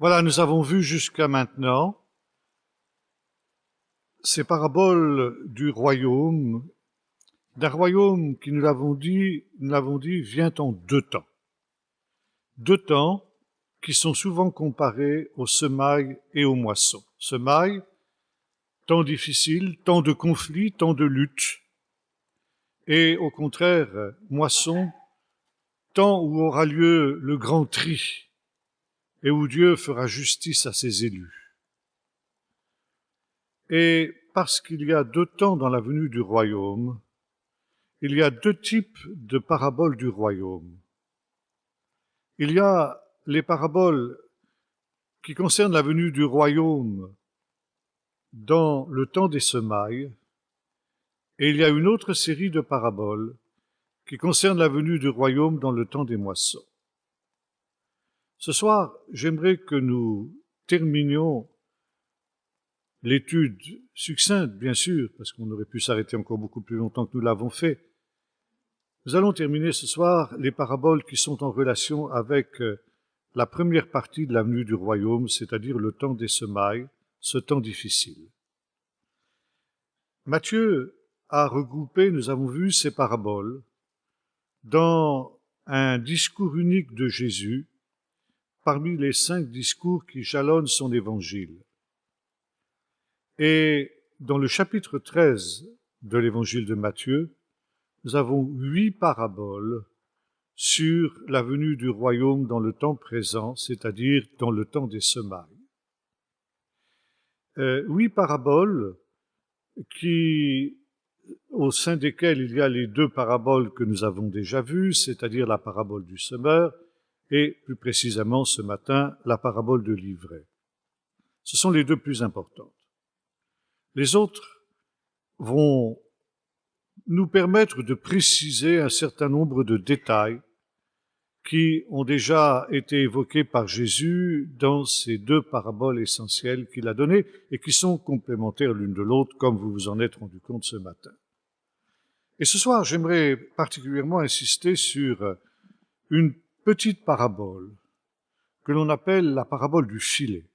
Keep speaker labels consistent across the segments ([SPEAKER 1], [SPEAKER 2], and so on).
[SPEAKER 1] Voilà, nous avons vu jusqu'à maintenant ces paraboles du royaume, d'un royaume qui, nous l'avons dit, vient en deux temps. Deux temps qui sont souvent comparés au semail et aux moissons. Semail, temps difficile, temps de conflit, temps de lutte. Et au contraire, moisson, temps où aura lieu le grand tri et où Dieu fera justice à ses élus. Et parce qu'il y a deux temps dans la venue du royaume, il y a deux types de paraboles du royaume. Il y a les paraboles qui concernent la venue du royaume dans le temps des semailles, et il y a une autre série de paraboles qui concernent la venue du royaume dans le temps des moissons. Ce soir, j'aimerais que nous terminions l'étude succincte, bien sûr, parce qu'on aurait pu s'arrêter encore beaucoup plus longtemps que nous l'avons fait. Nous allons terminer ce soir les paraboles qui sont en relation avec la première partie de la venue du royaume, c'est-à-dire le temps des semailles, ce temps difficile. Matthieu a regroupé, nous avons vu, ces paraboles dans un discours unique de Jésus parmi les 5 discours qui jalonnent son évangile. Et dans le chapitre 13 de l'évangile de Matthieu, nous avons 8 paraboles sur la venue du royaume dans le temps présent, c'est-à-dire dans le temps des semailles. 8 paraboles au sein desquelles il y a les 2 paraboles que nous avons déjà vues, c'est-à-dire la parabole du semeur et, plus précisément ce matin, la parabole de l'ivraie. Ce sont les 2 plus importantes. Les autres vont nous permettre de préciser un certain nombre de détails qui ont déjà été évoqués par Jésus dans ces 2 paraboles essentielles qu'il a données et qui sont complémentaires l'une de l'autre, comme vous vous en êtes rendu compte ce matin. Et ce soir, j'aimerais particulièrement insister sur une petite parabole que l'on appelle la parabole du filet.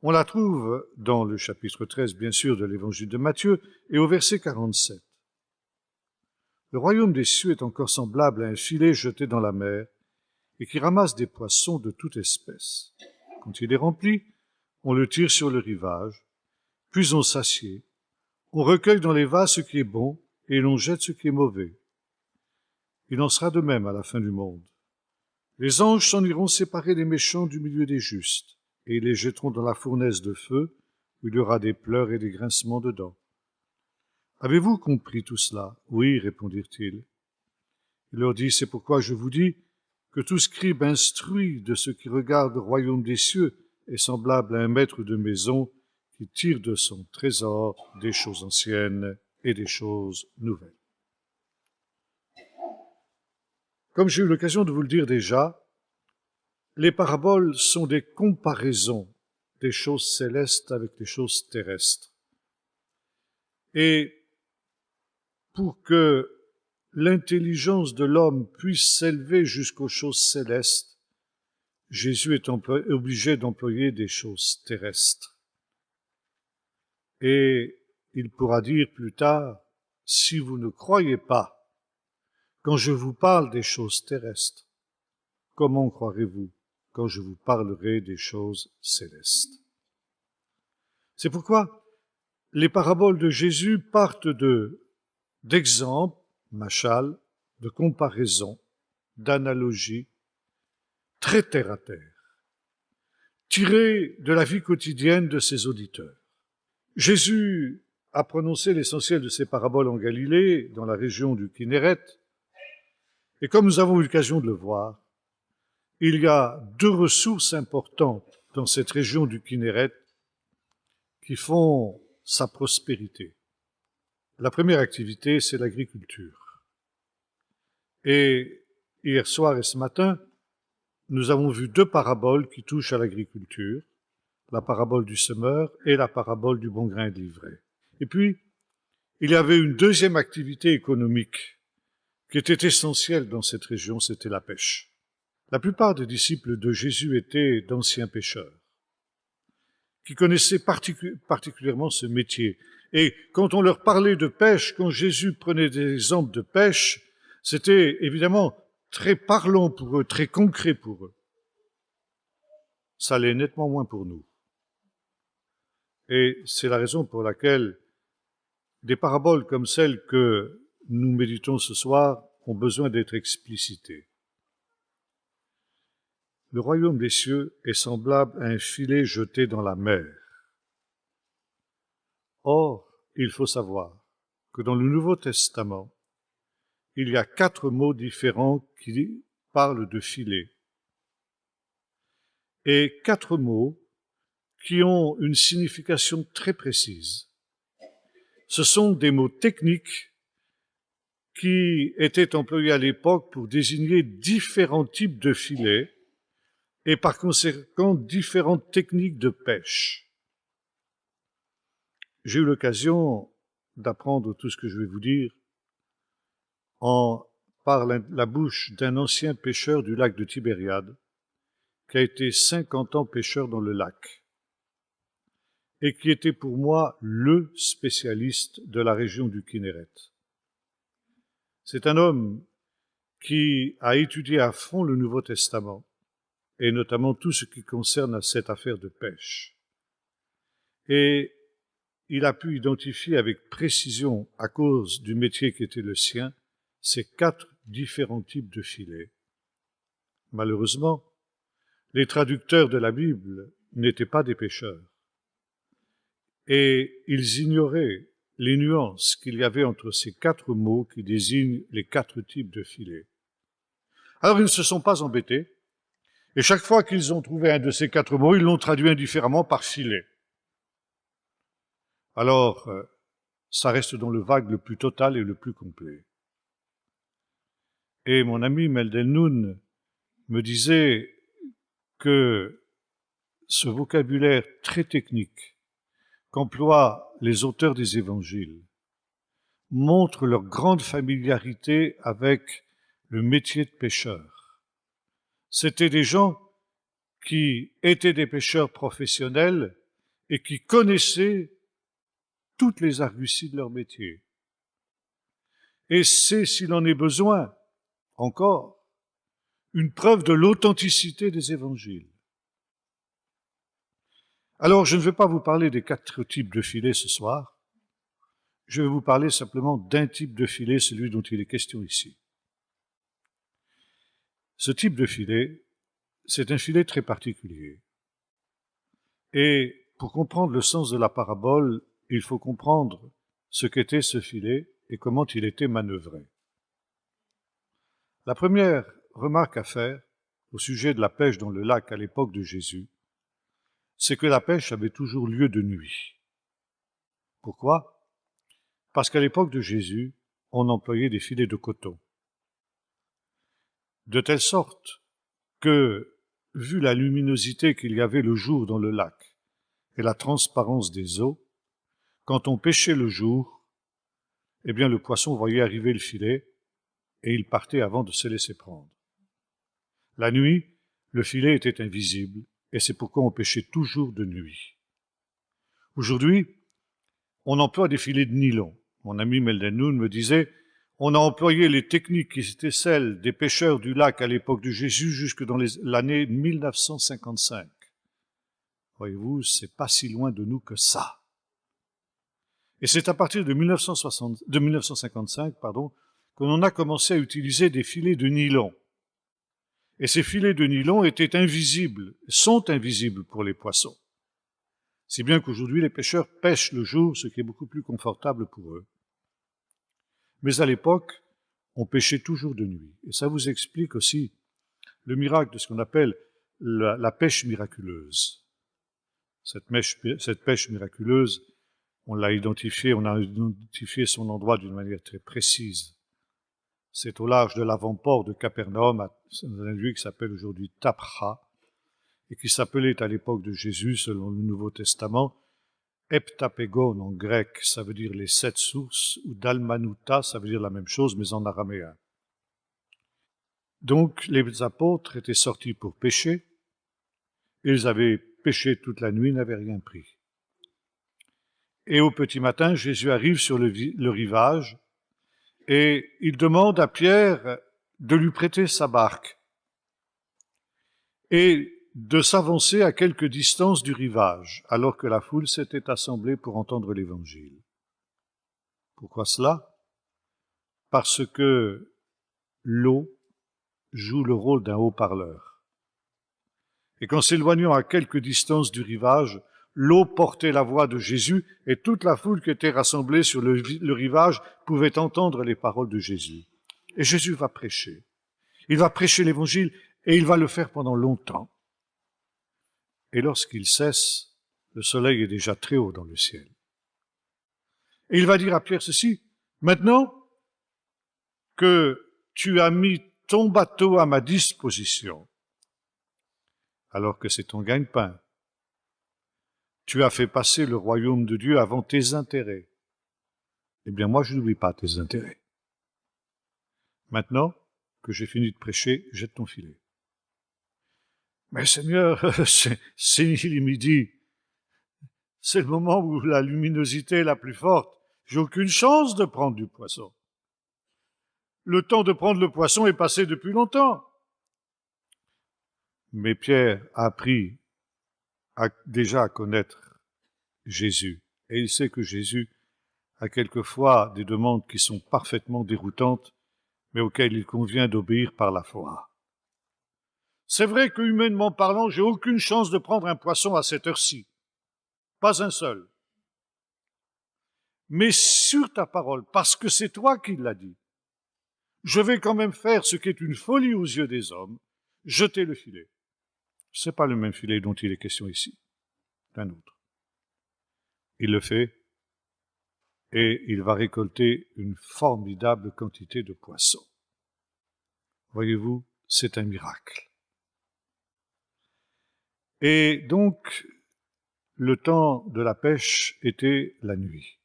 [SPEAKER 1] On la trouve dans le chapitre 13, bien sûr, de l'évangile de Matthieu, et au verset 47. Le royaume des cieux est encore semblable à un filet jeté dans la mer et qui ramasse des poissons de toute espèce. Quand il est rempli, on le tire sur le rivage, puis on s'assied, on recueille dans les vases ce qui est bon et l'on jette ce qui est mauvais. Il en sera de même à la fin du monde. Les anges s'en iront séparer les méchants du milieu des justes et ils les jetteront dans la fournaise de feu où il y aura des pleurs et des grincements de dents. Avez-vous compris tout cela? Oui, répondirent-ils. Il leur dit, c'est pourquoi je vous dis que tout scribe instruit de ce qui regarde le royaume des cieux est semblable à un maître de maison qui tire de son trésor des choses anciennes et des choses nouvelles. Comme j'ai eu l'occasion de vous le dire déjà, les paraboles sont des comparaisons des choses célestes avec les choses terrestres. Et pour que l'intelligence de l'homme puisse s'élever jusqu'aux choses célestes, Jésus est obligé d'employer des choses terrestres. Et il pourra dire plus tard, si vous ne croyez pas, quand je vous parle des choses terrestres, comment croirez-vous quand je vous parlerai des choses célestes? C'est pourquoi les paraboles de Jésus partent d'exemples, machal, de comparaisons, d'analogies, très terre à terre, tirées de la vie quotidienne de ses auditeurs. Jésus a prononcé l'essentiel de ces paraboles en Galilée, dans la région du Kinéret, et comme nous avons eu l'occasion de le voir, il y a 2 ressources importantes dans cette région du Kinéret qui font sa prospérité. La première activité, c'est l'agriculture. Et hier soir et ce matin, nous avons vu 2 paraboles qui touchent à l'agriculture, la parabole du semeur et la parabole du bon grain de l'ivraie. Et puis, il y avait une deuxième activité économique qui était essentielle dans cette région, c'était la pêche. La plupart des disciples de Jésus étaient d'anciens pêcheurs, qui connaissaient particulièrement ce métier. Et quand on leur parlait de pêche, quand Jésus prenait des exemples de pêche, c'était évidemment très parlant pour eux, très concret pour eux. Ça l'est nettement moins pour nous. Et c'est la raison pour laquelle des paraboles comme celles que nous méditons ce soir ont besoin d'être explicitées. Le royaume des cieux est semblable à un filet jeté dans la mer. Or, il faut savoir que dans le Nouveau Testament, il y a 4 mots différents qui parlent de filet. Et 4 mots qui ont une signification très précise. Ce sont des mots techniques qui étaient employés à l'époque pour désigner différents types de filets et par conséquent différentes techniques de pêche. J'ai eu l'occasion d'apprendre tout ce que je vais vous dire par la bouche d'un ancien pêcheur du lac de Tibériade qui a été 50 ans pêcheur dans le lac et qui était pour moi le spécialiste de la région du Kinneret. C'est un homme qui a étudié à fond le Nouveau Testament et notamment tout ce qui concerne cette affaire de pêche. Et il a pu identifier avec précision, à cause du métier qui était le sien, ces 4 différents types de filets. Malheureusement, les traducteurs de la Bible n'étaient pas des pêcheurs. Et ils ignoraient les nuances qu'il y avait entre ces 4 mots qui désignent les 4 types de filets. Alors ils ne se sont pas embêtés, et chaque fois qu'ils ont trouvé un de ces 4 mots, ils l'ont traduit indifféremment par filet. Alors, ça reste dans le vague le plus total et le plus complet. Et mon ami Meldelnoun me disait que ce vocabulaire très technique qu'emploient les auteurs des évangiles montre leur grande familiarité avec le métier de pêcheur. C'était des gens qui étaient des pêcheurs professionnels et qui connaissaient toutes les arguties de leur métier. Et c'est, s'il en est besoin, encore, une preuve de l'authenticité des évangiles. Alors, je ne vais pas vous parler des 4 types de filets ce soir. Je vais vous parler simplement d'un type de filet, celui dont il est question ici. Ce type de filet, c'est un filet très particulier. Et pour comprendre le sens de la parabole, il faut comprendre ce qu'était ce filet et comment il était manœuvré. La première remarque à faire au sujet de la pêche dans le lac à l'époque de Jésus, c'est que la pêche avait toujours lieu de nuit. Pourquoi ? Parce qu'à l'époque de Jésus, on employait des filets de coton. De telle sorte que, vu la luminosité qu'il y avait le jour dans le lac et la transparence des eaux, quand on pêchait le jour, eh bien le poisson voyait arriver le filet et il partait avant de se laisser prendre. La nuit, le filet était invisible et c'est pourquoi on pêchait toujours de nuit. Aujourd'hui, on emploie des filets de nylon. Mon ami Meldelnoun me disait, on a employé les techniques qui étaient celles des pêcheurs du lac à l'époque de Jésus jusque dans l'année 1955. Voyez-vous, c'est pas si loin de nous que ça. Et c'est à partir de 1955, qu'on a commencé à utiliser des filets de nylon. Et ces filets de nylon étaient invisibles, sont invisibles pour les poissons. Si bien qu'aujourd'hui, les pêcheurs pêchent le jour, ce qui est beaucoup plus confortable pour eux. Mais à l'époque, on pêchait toujours de nuit. Et ça vous explique aussi le miracle de ce qu'on appelle la pêche miraculeuse. Cette pêche miraculeuse, on a identifié son endroit d'une manière très précise. C'est au large de l'avant-port de Capernaum, dans un lieu qui s'appelle aujourd'hui Tapra, et qui s'appelait à l'époque de Jésus, selon le Nouveau Testament, Heptapegon en grec, ça veut dire les 7 sources, ou Dalmanouta, ça veut dire la même chose, mais en araméen. Donc les apôtres étaient sortis pour pêcher. Ils avaient pêché toute la nuit, n'avaient rien pris. Et au petit matin, Jésus arrive sur le rivage et il demande à Pierre de lui prêter sa barque et de s'avancer à quelque distance du rivage, alors que la foule s'était assemblée pour entendre l'Évangile. Pourquoi cela? Parce que l'eau joue le rôle d'un haut-parleur. Et qu'en s'éloignant à quelque distance du rivage, l'eau portait la voix de Jésus et toute la foule qui était rassemblée sur le rivage pouvait entendre les paroles de Jésus. Et Jésus va prêcher. Il va prêcher l'Évangile et il va le faire pendant longtemps. Et lorsqu'il cesse, le soleil est déjà très haut dans le ciel. Et il va dire à Pierre ceci: maintenant que tu as mis ton bateau à ma disposition, alors que c'est ton gagne-pain, tu as fait passer le royaume de Dieu avant tes intérêts. Eh bien, moi, je n'oublie pas tes intérêts. Maintenant que j'ai fini de prêcher, jette ton filet. Mais Seigneur, c'est midi. C'est le moment où la luminosité est la plus forte. J'ai aucune chance de prendre du poisson. Le temps de prendre le poisson est passé depuis longtemps. Mais Pierre a appris déjà à connaître Jésus. Et il sait que Jésus a quelquefois des demandes qui sont parfaitement déroutantes, mais auxquelles il convient d'obéir par la foi. C'est vrai que, humainement parlant, j'ai aucune chance de prendre un poisson à cette heure-ci. Pas un seul. Mais sur ta parole, parce que c'est toi qui l'as dit, je vais quand même faire ce qui est une folie aux yeux des hommes, jeter le filet. Ce n'est pas le même filet dont il est question ici, d'un autre. Il le fait et il va récolter une formidable quantité de poissons. Voyez-vous, c'est un miracle. Et donc, le temps de la pêche était la nuit.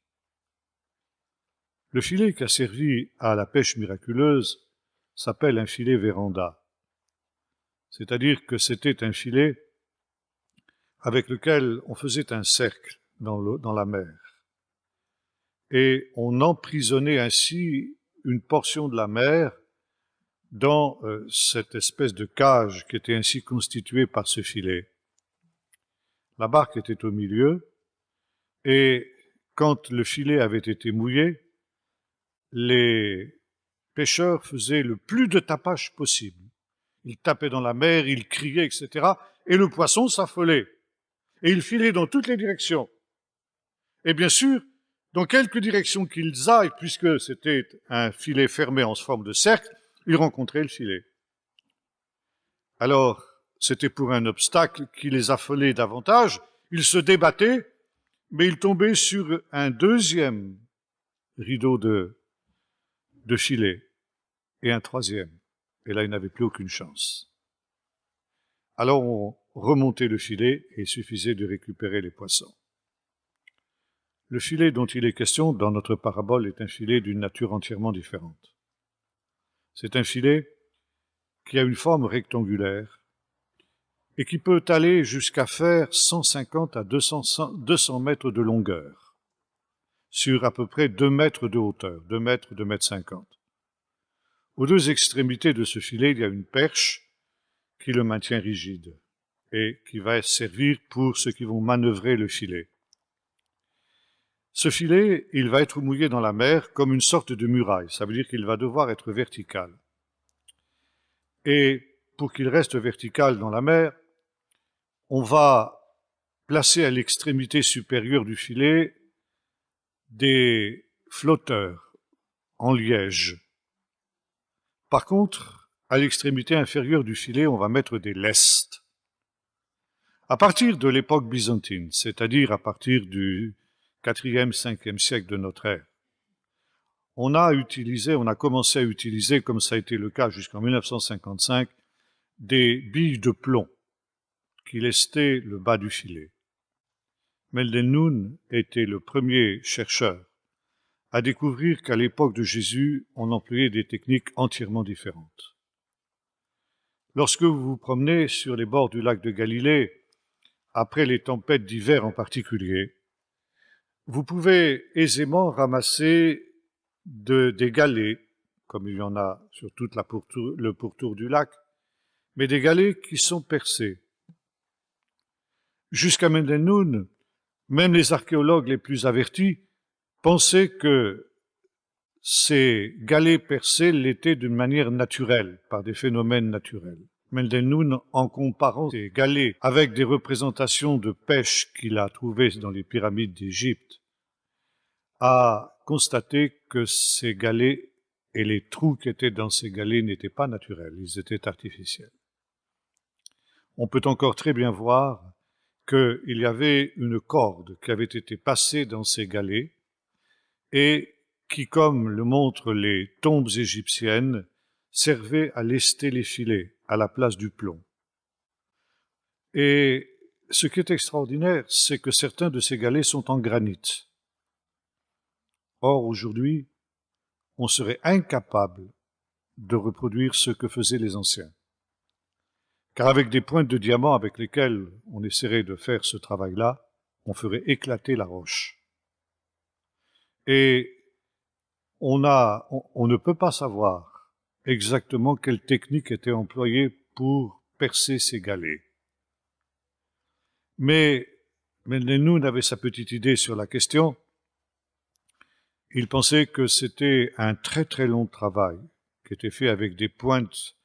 [SPEAKER 1] Le filet qui a servi à la pêche miraculeuse s'appelle un filet véranda. C'est-à-dire que c'était un filet avec lequel on faisait un cercle dans la mer. Et on emprisonnait ainsi une portion de la mer dans cette espèce de cage qui était ainsi constituée par ce filet. La barque était au milieu, et quand le filet avait été mouillé, les pêcheurs faisaient le plus de tapage possible. Ils tapaient dans la mer, ils criaient, etc. Et le poisson s'affolait. Et il filait dans toutes les directions. Et bien sûr, dans quelque direction qu'ils aillent, puisque c'était un filet fermé en forme de cercle, ils rencontraient le filet. Alors, c'était pour un obstacle qui les affolait davantage. Ils se débattaient, mais ils tombaient sur un deuxième rideau de filet et un troisième. Et là, ils n'avaient plus aucune chance. Alors, on remontait le filet et il suffisait de récupérer les poissons. Le filet dont il est question dans notre parabole est un filet d'une nature entièrement différente. C'est un filet qui a une forme rectangulaire et qui peut aller jusqu'à faire 150 à 200 mètres de longueur, sur à peu près 2 mètres de hauteur, 2 mètres, 2 mètres 50. Aux deux extrémités de ce filet, il y a une perche qui le maintient rigide et qui va servir pour ceux qui vont manœuvrer le filet. Ce filet, il va être mouillé dans la mer comme une sorte de muraille. Ça veut dire qu'il va devoir être vertical. Et pour qu'il reste vertical dans la mer, on va placer à l'extrémité supérieure du filet des flotteurs en liège. Par contre, à l'extrémité inférieure du filet, on va mettre des lestes. À partir de l'époque byzantine, c'est-à-dire à partir du 4e, 5e siècle de notre ère, on a commencé à utiliser, comme ça a été le cas jusqu'en 1955, des billes de plomb qui lestaient le bas du filet. Melden était le premier chercheur à découvrir qu'à l'époque de Jésus, on employait des techniques entièrement différentes. Lorsque vous vous promenez sur les bords du lac de Galilée, après les tempêtes d'hiver en particulier, vous pouvez aisément ramasser des galets, comme il y en a sur toute le pourtour du lac, mais des galets qui sont percés. Jusqu'à Mendelnoun, même les archéologues les plus avertis pensaient que ces galets percés l'étaient d'une manière naturelle, par des phénomènes naturels. Mendelnoun, en comparant ces galets avec des représentations de pêche qu'il a trouvées dans les pyramides d'Égypte, a constaté que ces galets et les trous qui étaient dans ces galets n'étaient pas naturels, ils étaient artificiels. On peut encore très bien voir qu'il y avait une corde qui avait été passée dans ces galets et qui, comme le montrent les tombes égyptiennes, servait à lester les filets à la place du plomb. Et ce qui est extraordinaire, c'est que certains de ces galets sont en granit. Or, aujourd'hui, on serait incapable de reproduire ce que faisaient les anciens. Car avec des pointes de diamant avec lesquelles on essaierait de faire ce travail-là, on ferait éclater la roche. Et on ne peut pas savoir exactement quelle technique était employée pour percer ces galets. Mais Mendelnoun avait sa petite idée sur la question. Il pensait que c'était un très très long travail qui était fait avec des pointes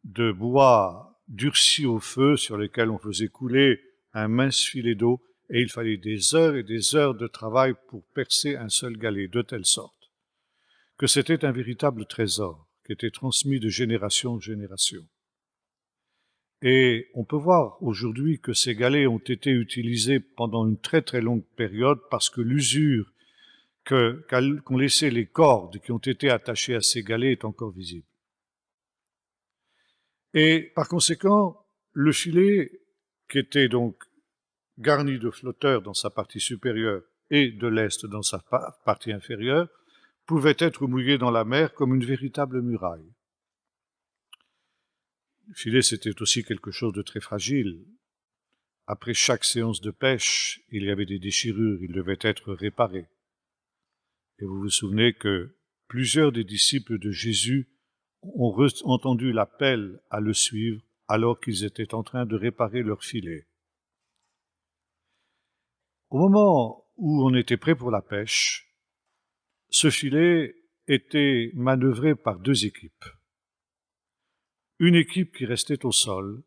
[SPEAKER 1] de bois durcies au feu sur lesquelles on faisait couler un mince filet d'eau et il fallait des heures et des heures de travail pour percer un seul galet, de telle sorte que c'était un véritable trésor qui était transmis de génération en génération. Et on peut voir aujourd'hui que ces galets ont été utilisés pendant une très très longue période parce que l'usure qu'ont laissé les cordes qui ont été attachées à ces galets est encore visible. Et par conséquent, le filet, qui était donc garni de flotteurs dans sa partie supérieure et de lest dans sa partie inférieure, pouvait être mouillé dans la mer comme une véritable muraille. Le filet, c'était aussi quelque chose de très fragile. Après chaque séance de pêche, il y avait des déchirures, il devait être réparé. Et vous vous souvenez que plusieurs des disciples de Jésus ont entendu l'appel à le suivre alors qu'ils étaient en train de réparer leur filet. Au moment où on était prêt pour la pêche, ce filet était manœuvré par deux équipes. Une équipe qui restait au sol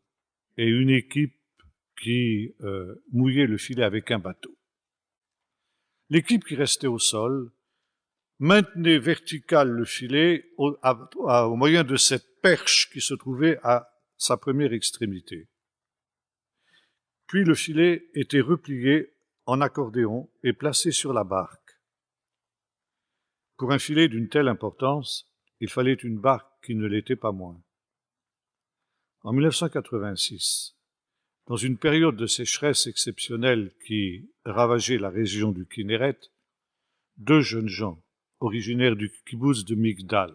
[SPEAKER 1] et une équipe qui mouillait le filet avec un bateau. L'équipe qui restait au sol maintenait vertical le filet au moyen de cette perche qui se trouvait à sa première extrémité. Puis le filet était replié en accordéon et placé sur la barque. Pour un filet d'une telle importance, il fallait une barque qui ne l'était pas moins. En 1986, dans une période de sécheresse exceptionnelle qui ravageait la région du Kinneret, deux jeunes gens, originaires du kibboutz de Migdal,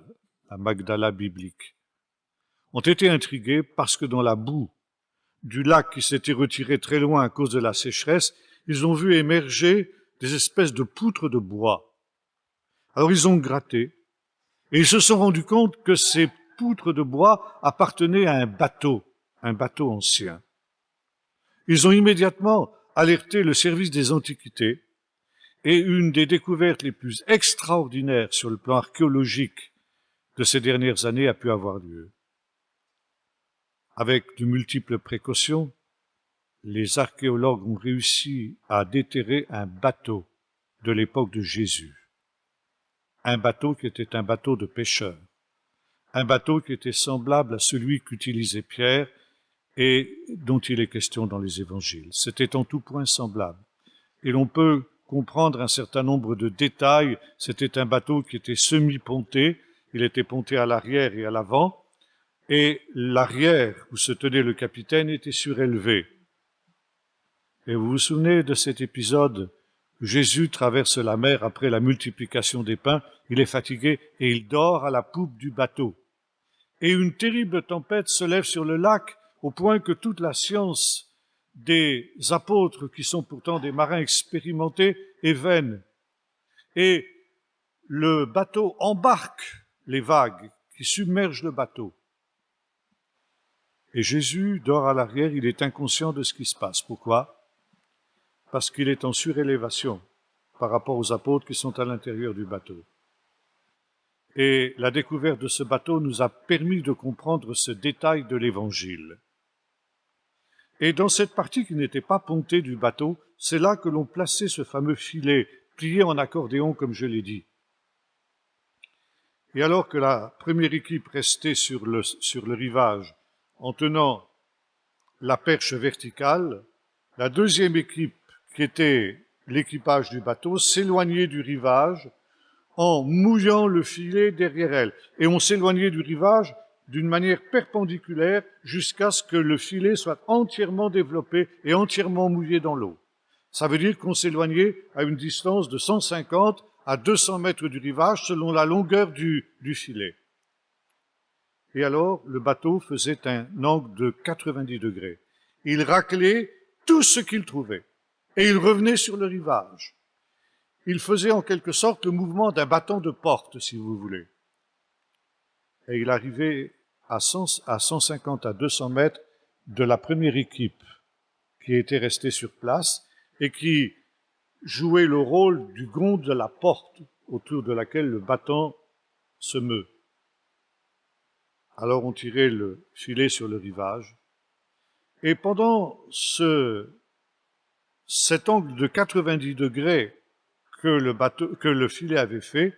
[SPEAKER 1] la Magdala biblique, ont été intrigués parce que dans la boue du lac qui s'était retiré très loin à cause de la sécheresse, ils ont vu émerger des espèces de poutres de bois. Alors ils ont gratté et ils se sont rendus compte que ces poutres de bois appartenaient à un bateau ancien. Ils ont immédiatement alerté le service des antiquités et une des découvertes les plus extraordinaires sur le plan archéologique de ces dernières années a pu avoir lieu. Avec de multiples précautions, les archéologues ont réussi à déterrer un bateau de l'époque de Jésus. Un bateau qui était un bateau de pêcheurs. Un bateau qui était semblable à celui qu'utilisait Pierre et dont il est question dans les évangiles. C'était en tout point semblable. Et l'on peut comprendre un certain nombre de détails. C'était un bateau qui était semi-ponté. Il était ponté à l'arrière et à l'avant. Et l'arrière, où se tenait le capitaine, était surélevé. Et vous vous souvenez de cet épisode où Jésus traverse la mer après la multiplication des pains, il est fatigué et il dort à la poupe du bateau. et une terrible tempête se lève sur le lac au point que toute la science des apôtres, qui sont pourtant des marins expérimentés, est vaine. Et le bateau embarque les vagues qui submergent le bateau. Et Jésus dort à l'arrière, il est inconscient de ce qui se passe. Pourquoi? Parce qu'il est en surélévation par rapport aux apôtres qui sont à l'intérieur du bateau. Et la découverte de ce bateau nous a permis de comprendre ce détail de l'Évangile. Et dans cette partie qui n'était pas pontée du bateau, c'est là que l'on plaçait ce fameux filet, plié en accordéon, comme je l'ai dit. Et alors que la première équipe restait sur le rivage, en tenant la perche verticale, la deuxième équipe, qui était l'équipage du bateau, s'éloignait du rivage en mouillant le filet derrière elle. Et on s'éloignait du rivage d'une manière perpendiculaire jusqu'à ce que le filet soit entièrement développé et entièrement mouillé dans l'eau. Ça veut dire qu'on s'éloignait à une distance de 150 à 200 mètres du rivage selon la longueur du filet. Et alors, le bateau faisait un angle de 90 degrés. Il raclait tout ce qu'il trouvait et il revenait sur le rivage. Il faisait en quelque sorte le mouvement d'un battant de porte, si vous voulez. Et il arrivait à 150 à 200 mètres de la première équipe qui était restée sur place et qui jouait le rôle du gonds de la porte autour de laquelle le battant se meut. Alors on tirait le filet sur le rivage et pendant cet angle de 90 degrés que le filet avait fait,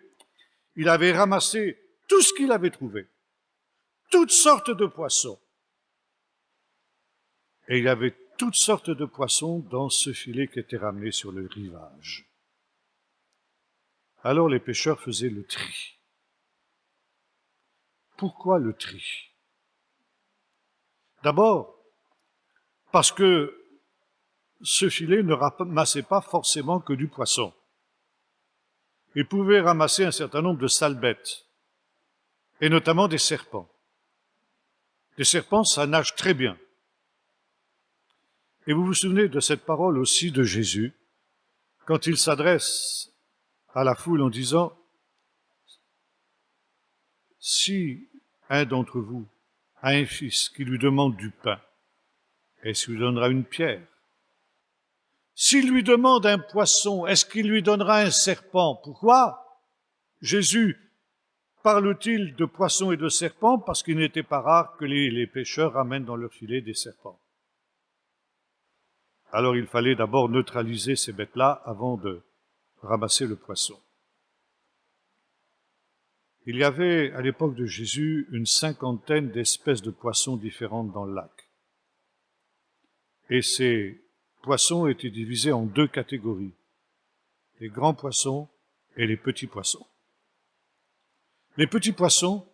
[SPEAKER 1] il avait ramassé tout ce qu'il avait trouvé, toutes sortes de poissons. Et il y avait toutes sortes de poissons dans ce filet qui était ramené sur le rivage. Alors les pêcheurs faisaient le tri. Pourquoi le tri? D'abord, parce que ce filet ne ramassait pas forcément que du poisson. Il pouvait ramasser un certain nombre de sales bêtes, et notamment des serpents. Des serpents, ça nage très bien. Et vous vous souvenez de cette parole aussi de Jésus, quand il s'adresse à la foule en disant « Si un d'entre vous a un fils qui lui demande du pain, est-ce qu'il lui donnera une pierre? S'il lui demande un poisson, est-ce qu'il lui donnera un serpent? » Pourquoi Jésus parle-t-il de poissons et de serpents? Parce qu'il n'était pas rare que les pêcheurs ramènent dans leur filet des serpents. Alors il fallait d'abord neutraliser ces bêtes-là avant de ramasser le poisson. Il y avait à l'époque de Jésus une 50aine d'espèces de poissons différentes dans le lac. Et ces poissons étaient divisés en deux catégories, les grands poissons et les petits poissons. Les petits poissons,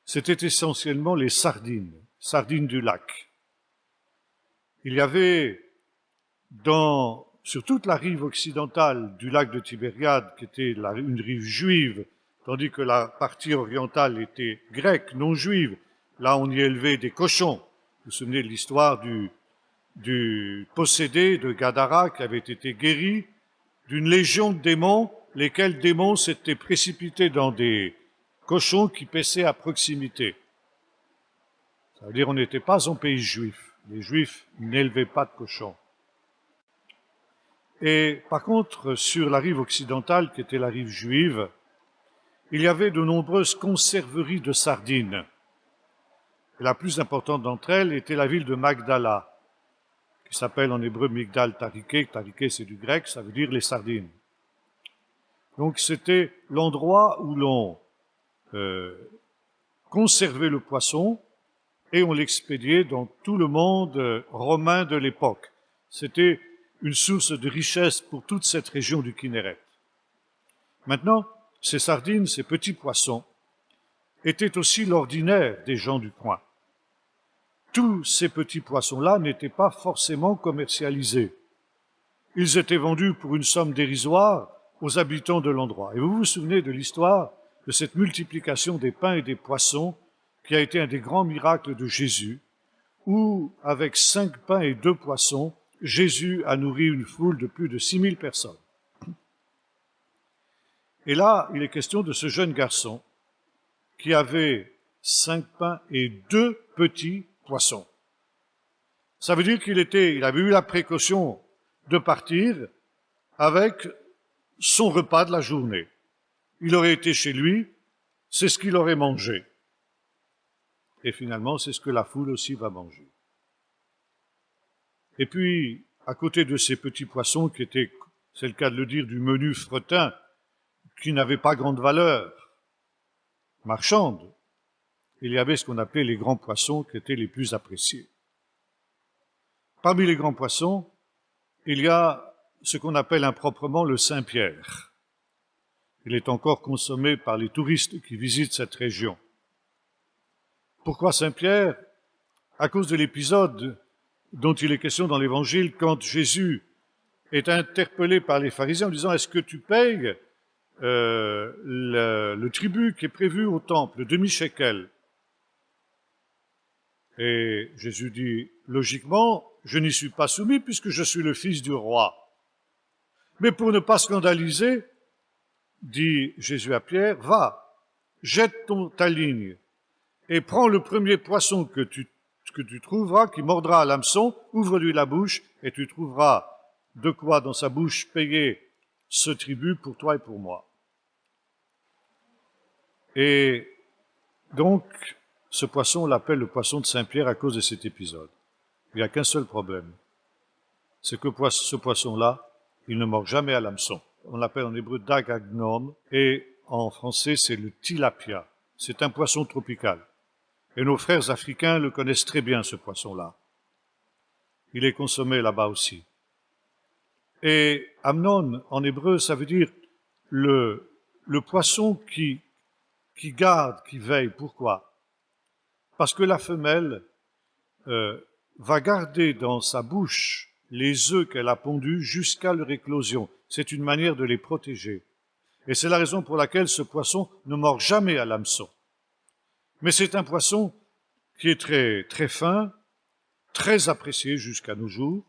[SPEAKER 1] c'était essentiellement les sardines du lac. Il y avait sur toute la rive occidentale du lac de Tibériade, qui était une rive juive, tandis que la partie orientale était grecque, non juive, là on y élevait des cochons. Vous vous souvenez de l'histoire du possédé de Gadara qui avait été guéri d'une légion de démons, lesquels démons s'étaient précipités dans des cochons qui paissaient à proximité. Ça veut dire qu'on n'était pas en pays juif. Les juifs n'élevaient pas de cochons. Et par contre, sur la rive occidentale, qui était la rive juive, il y avait de nombreuses conserveries de sardines. Et la plus importante d'entre elles était la ville de Magdala, qui s'appelle en hébreu Migdal Tariké. Tariké, c'est du grec, ça veut dire les sardines. Donc c'était l'endroit où l'on conservait le poisson et on l'expédiait dans tout le monde romain de l'époque. C'était une source de richesse pour toute cette région du Kinneret. Maintenant, ces sardines, ces petits poissons, étaient aussi l'ordinaire des gens du coin. Tous ces petits poissons-là n'étaient pas forcément commercialisés. Ils étaient vendus pour une somme dérisoire aux habitants de l'endroit. Et vous vous souvenez de l'histoire de cette multiplication des pains et des poissons qui a été un des grands miracles de Jésus, où, avec 5 pains et 2 poissons, Jésus a nourri une foule de plus de 6000 personnes. Et là, il est question de ce jeune garçon qui avait 5 pains et 2 petits poissons. Ça veut dire il avait eu la précaution de partir avec son repas de la journée. Il aurait été chez lui, c'est ce qu'il aurait mangé. Et finalement, c'est ce que la foule aussi va manger. Et puis, à côté de ces petits poissons qui étaient, c'est le cas de le dire, du menu fretin, qui n'avait pas grande valeur marchande, il y avait ce qu'on appelait les grands poissons qui étaient les plus appréciés. Parmi les grands poissons, il y a ce qu'on appelle improprement le Saint-Pierre. Il est encore consommé par les touristes qui visitent cette région. Pourquoi Saint-Pierre? À cause de l'épisode dont il est question dans l'Évangile, quand Jésus est interpellé par les pharisiens en disant « Est-ce que tu payes le tribut qui est prévu au temple, le demi-shekel ?» Et Jésus dit « Logiquement, je n'y suis pas soumis puisque je suis le fils du roi. » Mais pour ne pas scandaliser, dit Jésus à Pierre, « Va, jette ta ligne et prends le premier poisson que tu trouveras, qui mordra à l'hameçon, ouvre-lui la bouche et tu trouveras de quoi dans sa bouche payer ce tribut pour toi et pour moi. » Et donc, ce poisson, on l'appelle le poisson de Saint-Pierre à cause de cet épisode. Il n'y a qu'un seul problème, c'est que ce poisson-là, il ne mord jamais à l'hameçon. On l'appelle en hébreu dagagnom, et en français c'est le tilapia. C'est un poisson tropical. Et nos frères africains le connaissent très bien, ce poisson-là. Il est consommé là-bas aussi. Et amnon, en hébreu, ça veut dire le poisson qui garde, qui veille. Pourquoi? Parce que la femelle va garder dans sa bouche les œufs qu'elle a pondus jusqu'à leur éclosion. C'est une manière de les protéger. Et c'est la raison pour laquelle ce poisson ne mord jamais à l'hameçon. Mais c'est un poisson qui est très, très fin, très apprécié jusqu'à nos jours,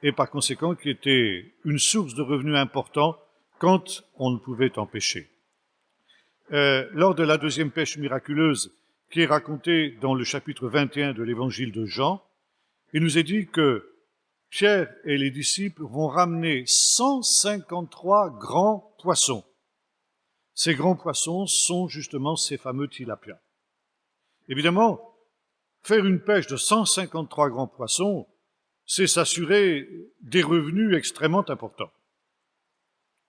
[SPEAKER 1] et par conséquent qui était une source de revenus important quand on ne pouvait en pêcher. Lors de la deuxième pêche miraculeuse, qui est racontée dans le chapitre 21 de l'évangile de Jean, il nous est dit que Pierre et les disciples vont ramener 153 grands poissons. Ces grands poissons sont justement ces fameux tilapias. Évidemment, faire une pêche de 153 grands poissons, c'est s'assurer des revenus extrêmement importants.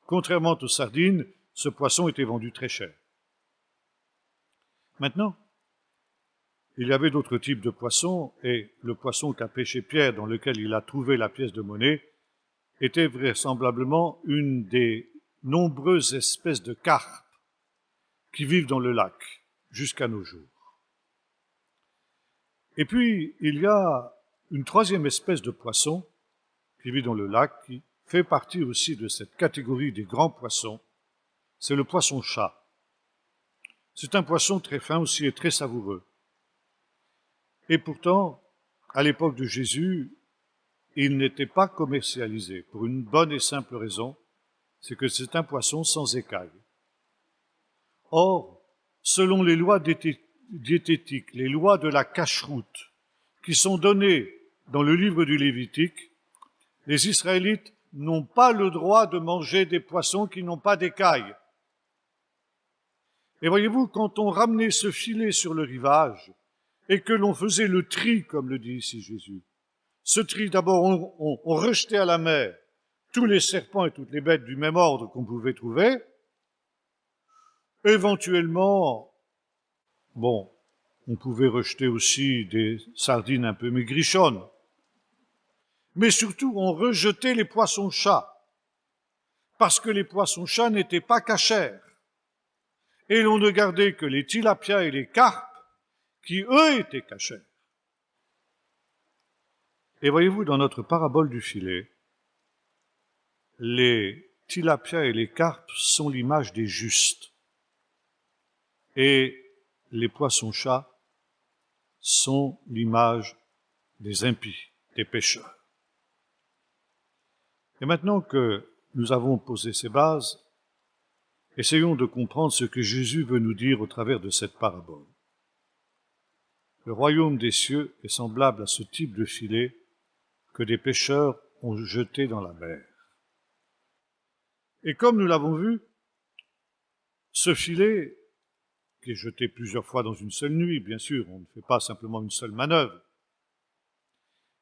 [SPEAKER 1] Contrairement aux sardines, ce poisson était vendu très cher. Maintenant, il y avait d'autres types de poissons, et le poisson qu'a pêché Pierre, dans lequel il a trouvé la pièce de monnaie, était vraisemblablement une des nombreuses espèces de carpes qui vivent dans le lac jusqu'à nos jours. Et puis, il y a une troisième espèce de poisson qui vit dans le lac, qui fait partie aussi de cette catégorie des grands poissons, c'est le poisson-chat. C'est un poisson très fin aussi et très savoureux. Et pourtant, à l'époque de Jésus, il n'était pas commercialisé pour une bonne et simple raison, c'est que c'est un poisson sans écailles. Or, selon les lois diététiques, les lois de la cacheroute, qui sont données dans le livre du Lévitique, les Israélites n'ont pas le droit de manger des poissons qui n'ont pas d'écailles. Et voyez-vous, quand on ramenait ce filet sur le rivage, et que l'on faisait le tri, comme le dit ici Jésus, ce tri, d'abord, on rejetait à la mer tous les serpents et toutes les bêtes du même ordre qu'on pouvait trouver. Éventuellement, on pouvait rejeter aussi des sardines un peu maigrichonnes. Mais surtout, on rejetait les poissons-chats, parce que les poissons-chats n'étaient pas cachers. Et l'on ne gardait que les tilapias et les carpes, qui, eux, étaient cachers. Et voyez-vous, dans notre parabole du filet, les tilapias et les carpes sont l'image des justes. Et les poissons-chats sont l'image des impies, des pécheurs. Et maintenant que nous avons posé ces bases, essayons de comprendre ce que Jésus veut nous dire au travers de cette parabole. Le royaume des cieux est semblable à ce type de filet que des pêcheurs ont jeté dans la mer. Et comme nous l'avons vu, ce filet, qui est jeté plusieurs fois dans une seule nuit, bien sûr, on ne fait pas simplement une seule manœuvre,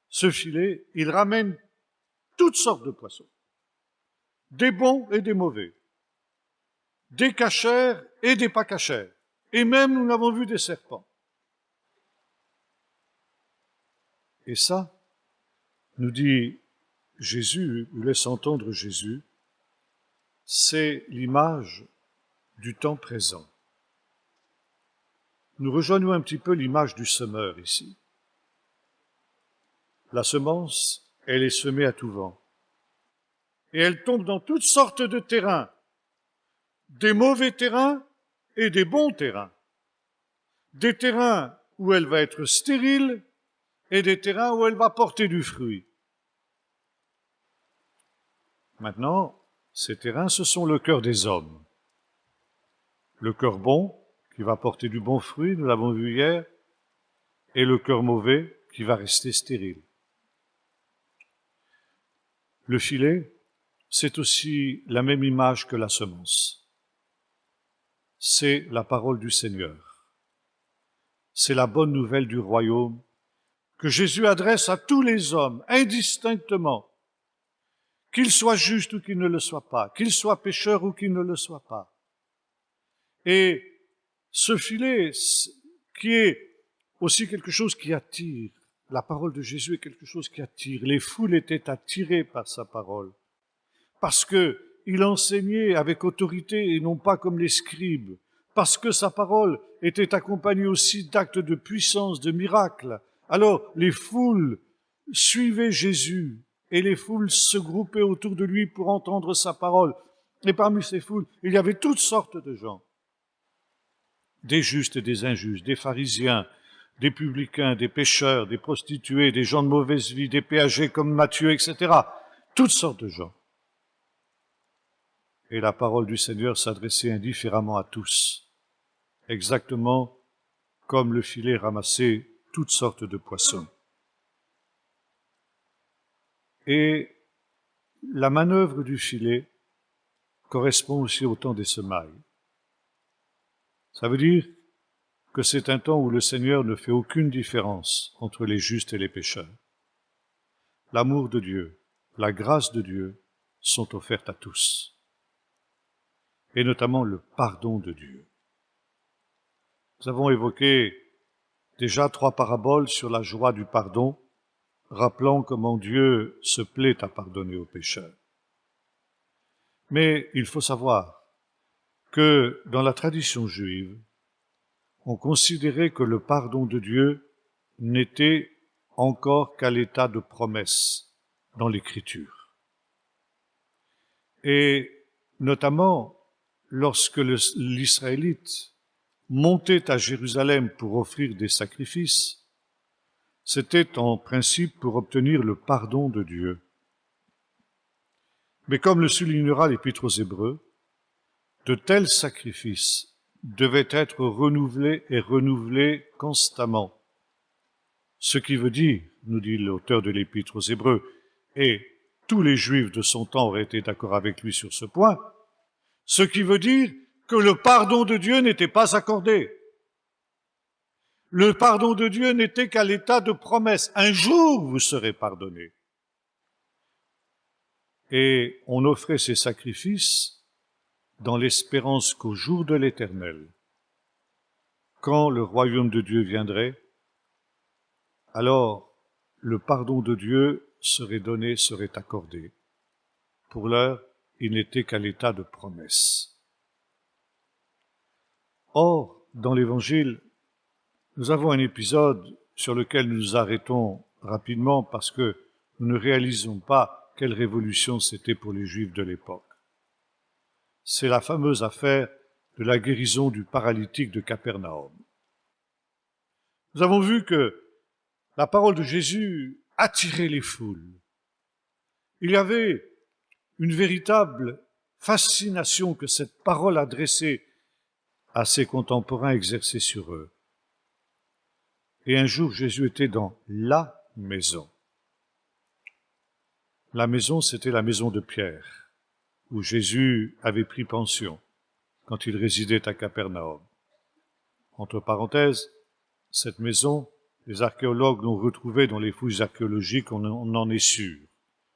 [SPEAKER 1] ce filet, il ramène toutes sortes de poissons, des bons et des mauvais, des cachers et des pas cachers, et même, nous l'avons vu, des serpents. Et ça, nous dit Jésus, nous laisse entendre Jésus, c'est l'image du temps présent. Nous rejoignons un petit peu l'image du semeur ici. La semence, elle est semée à tout vent. Et elle tombe dans toutes sortes de terrains, des mauvais terrains et des bons terrains. Des terrains où elle va être stérile et des terrains où elle va porter du fruit. Maintenant, ces terrains, ce sont le cœur des hommes. Le cœur bon, qui va porter du bon fruit, nous l'avons vu hier, et le cœur mauvais, qui va rester stérile. Le filet, c'est aussi la même image que la semence. C'est la parole du Seigneur. C'est la bonne nouvelle du royaume que Jésus adresse à tous les hommes, indistinctement, qu'ils soient justes ou qu'ils ne le soient pas, qu'ils soient pécheurs ou qu'ils ne le soient pas. Et ce filet, qui est aussi quelque chose qui attire, la parole de Jésus est quelque chose qui attire. Les foules étaient attirées par sa parole, parce que il enseignait avec autorité et non pas comme les scribes, parce que sa parole était accompagnée aussi d'actes de puissance, de miracles. Alors les foules suivaient Jésus et les foules se groupaient autour de lui pour entendre sa parole. Et parmi ces foules, il y avait toutes sortes de gens, des justes et des injustes, des pharisiens, des publicains, des pécheurs, des prostituées, des gens de mauvaise vie, des péagers comme Matthieu, etc. Toutes sortes de gens. Et la parole du Seigneur s'adressait indifféremment à tous, exactement comme le filet ramassait toutes sortes de poissons. Et la manœuvre du filet correspond aussi au temps des semailles. Ça veut dire que c'est un temps où le Seigneur ne fait aucune différence entre les justes et les pécheurs. L'amour de Dieu, la grâce de Dieu sont offertes à tous, et notamment le pardon de Dieu. Nous avons évoqué déjà 3 paraboles sur la joie du pardon, rappelant comment Dieu se plaît à pardonner aux pécheurs. Mais il faut savoir que dans la tradition juive, on considérait que le pardon de Dieu n'était encore qu'à l'état de promesse dans l'Écriture. Et notamment, lorsque l'Israélite montait à Jérusalem pour offrir des sacrifices, c'était en principe pour obtenir le pardon de Dieu. Mais comme le soulignera l'Épître aux Hébreux, de tels sacrifices devaient être renouvelés et renouvelés constamment. Ce qui veut dire, nous dit l'auteur de l'Épître aux Hébreux, et tous les Juifs de son temps auraient été d'accord avec lui sur ce point, ce qui veut dire que le pardon de Dieu n'était pas accordé. Le pardon de Dieu n'était qu'à l'état de promesse. Un jour, vous serez pardonnés. Et on offrait ces sacrifices dans l'espérance qu'au jour de l'Éternel, quand le royaume de Dieu viendrait, alors le pardon de Dieu serait donné, serait accordé. Pour l'heure, il n'était qu'à l'état de promesse. Or, dans l'Évangile, nous avons un épisode sur lequel nous nous arrêtons rapidement parce que nous ne réalisons pas quelle révolution c'était pour les Juifs de l'époque. C'est la fameuse affaire de la guérison du paralytique de Capernaum. Nous avons vu que la parole de Jésus attirait les foules. Il y avait une véritable fascination que cette parole adressée à ses contemporains exerçait sur eux. Et un jour, Jésus était dans la maison. La maison, c'était la maison de Pierre, où Jésus avait pris pension quand il résidait à Capernaum. Entre parenthèses, cette maison, les archéologues l'ont retrouvée dans les fouilles archéologiques, on en est sûr.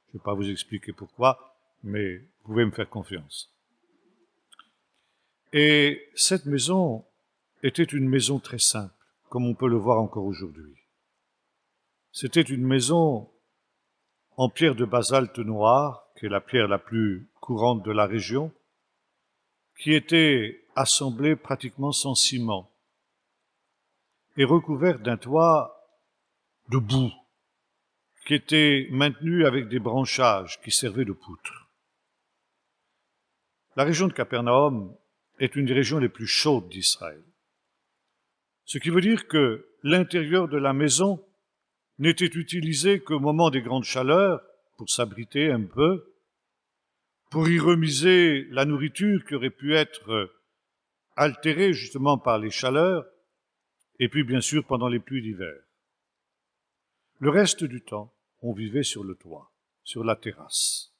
[SPEAKER 1] Je ne vais pas vous expliquer pourquoi, mais vous pouvez me faire confiance. Et cette maison était une maison très simple, comme on peut le voir encore aujourd'hui. C'était une maison en pierre de basalte noire, qui est la pierre la plus courante de la région, qui était assemblée pratiquement sans ciment et recouverte d'un toit de boue, qui était maintenu avec des branchages qui servaient de poutre. La région de Capernaum est une des régions les plus chaudes d'Israël. Ce qui veut dire que l'intérieur de la maison n'était utilisé qu'au moment des grandes chaleurs, pour s'abriter un peu, pour y remiser la nourriture qui aurait pu être altérée justement par les chaleurs, et puis bien sûr pendant les pluies d'hiver. Le reste du temps, on vivait sur le toit, sur la terrasse.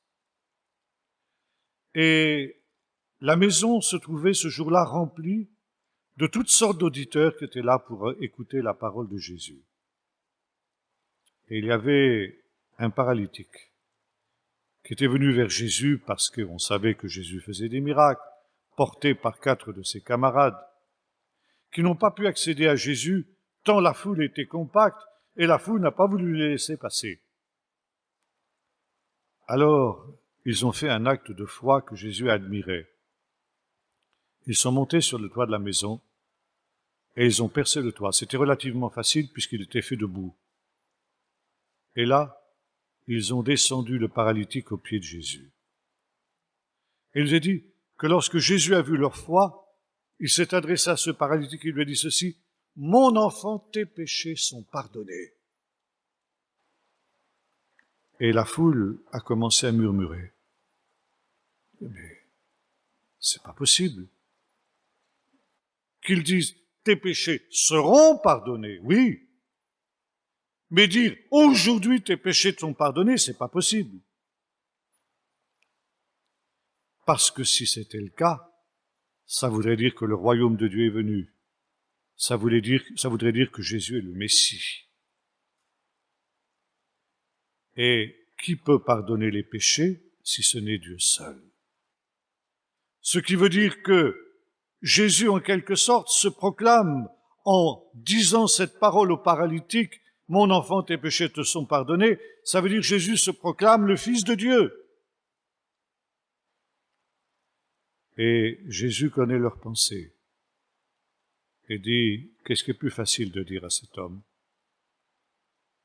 [SPEAKER 1] Et la maison se trouvait ce jour-là remplie de toutes sortes d'auditeurs qui étaient là pour écouter la parole de Jésus. Et il y avait un paralytique qui était venu vers Jésus parce qu'on savait que Jésus faisait des miracles, porté par 4 de ses camarades, qui n'ont pas pu accéder à Jésus tant la foule était compacte et la foule n'a pas voulu les laisser passer. Alors, ils ont fait un acte de foi que Jésus admirait. Ils sont montés sur le toit de la maison et ils ont percé le toit. C'était relativement facile puisqu'il était fait de boue. Et là, ils ont descendu le paralytique aux pieds de Jésus. Et il nous a dit que lorsque Jésus a vu leur foi, il s'est adressé à ce paralytique et lui a dit ceci: « Mon enfant, tes péchés sont pardonnés. » Et la foule a commencé à murmurer. Mais c'est pas possible. Qu'ils disent « Tes péchés seront pardonnés », oui. Mais dire « Aujourd'hui tes péchés te sont pardonnés », c'est pas possible. Parce que si c'était le cas, ça voudrait dire que le royaume de Dieu est venu. Ça voudrait dire que Jésus est le Messie. Et qui peut pardonner les péchés si ce n'est Dieu seul? Ce qui veut dire que Jésus, en quelque sorte, se proclame en disant cette parole au paralytique: « Mon enfant, tes péchés te sont pardonnés », ça veut dire que Jésus se proclame le Fils de Dieu. Et Jésus connaît leurs pensées et dit: qu'est-ce qui est plus facile de dire à cet homme?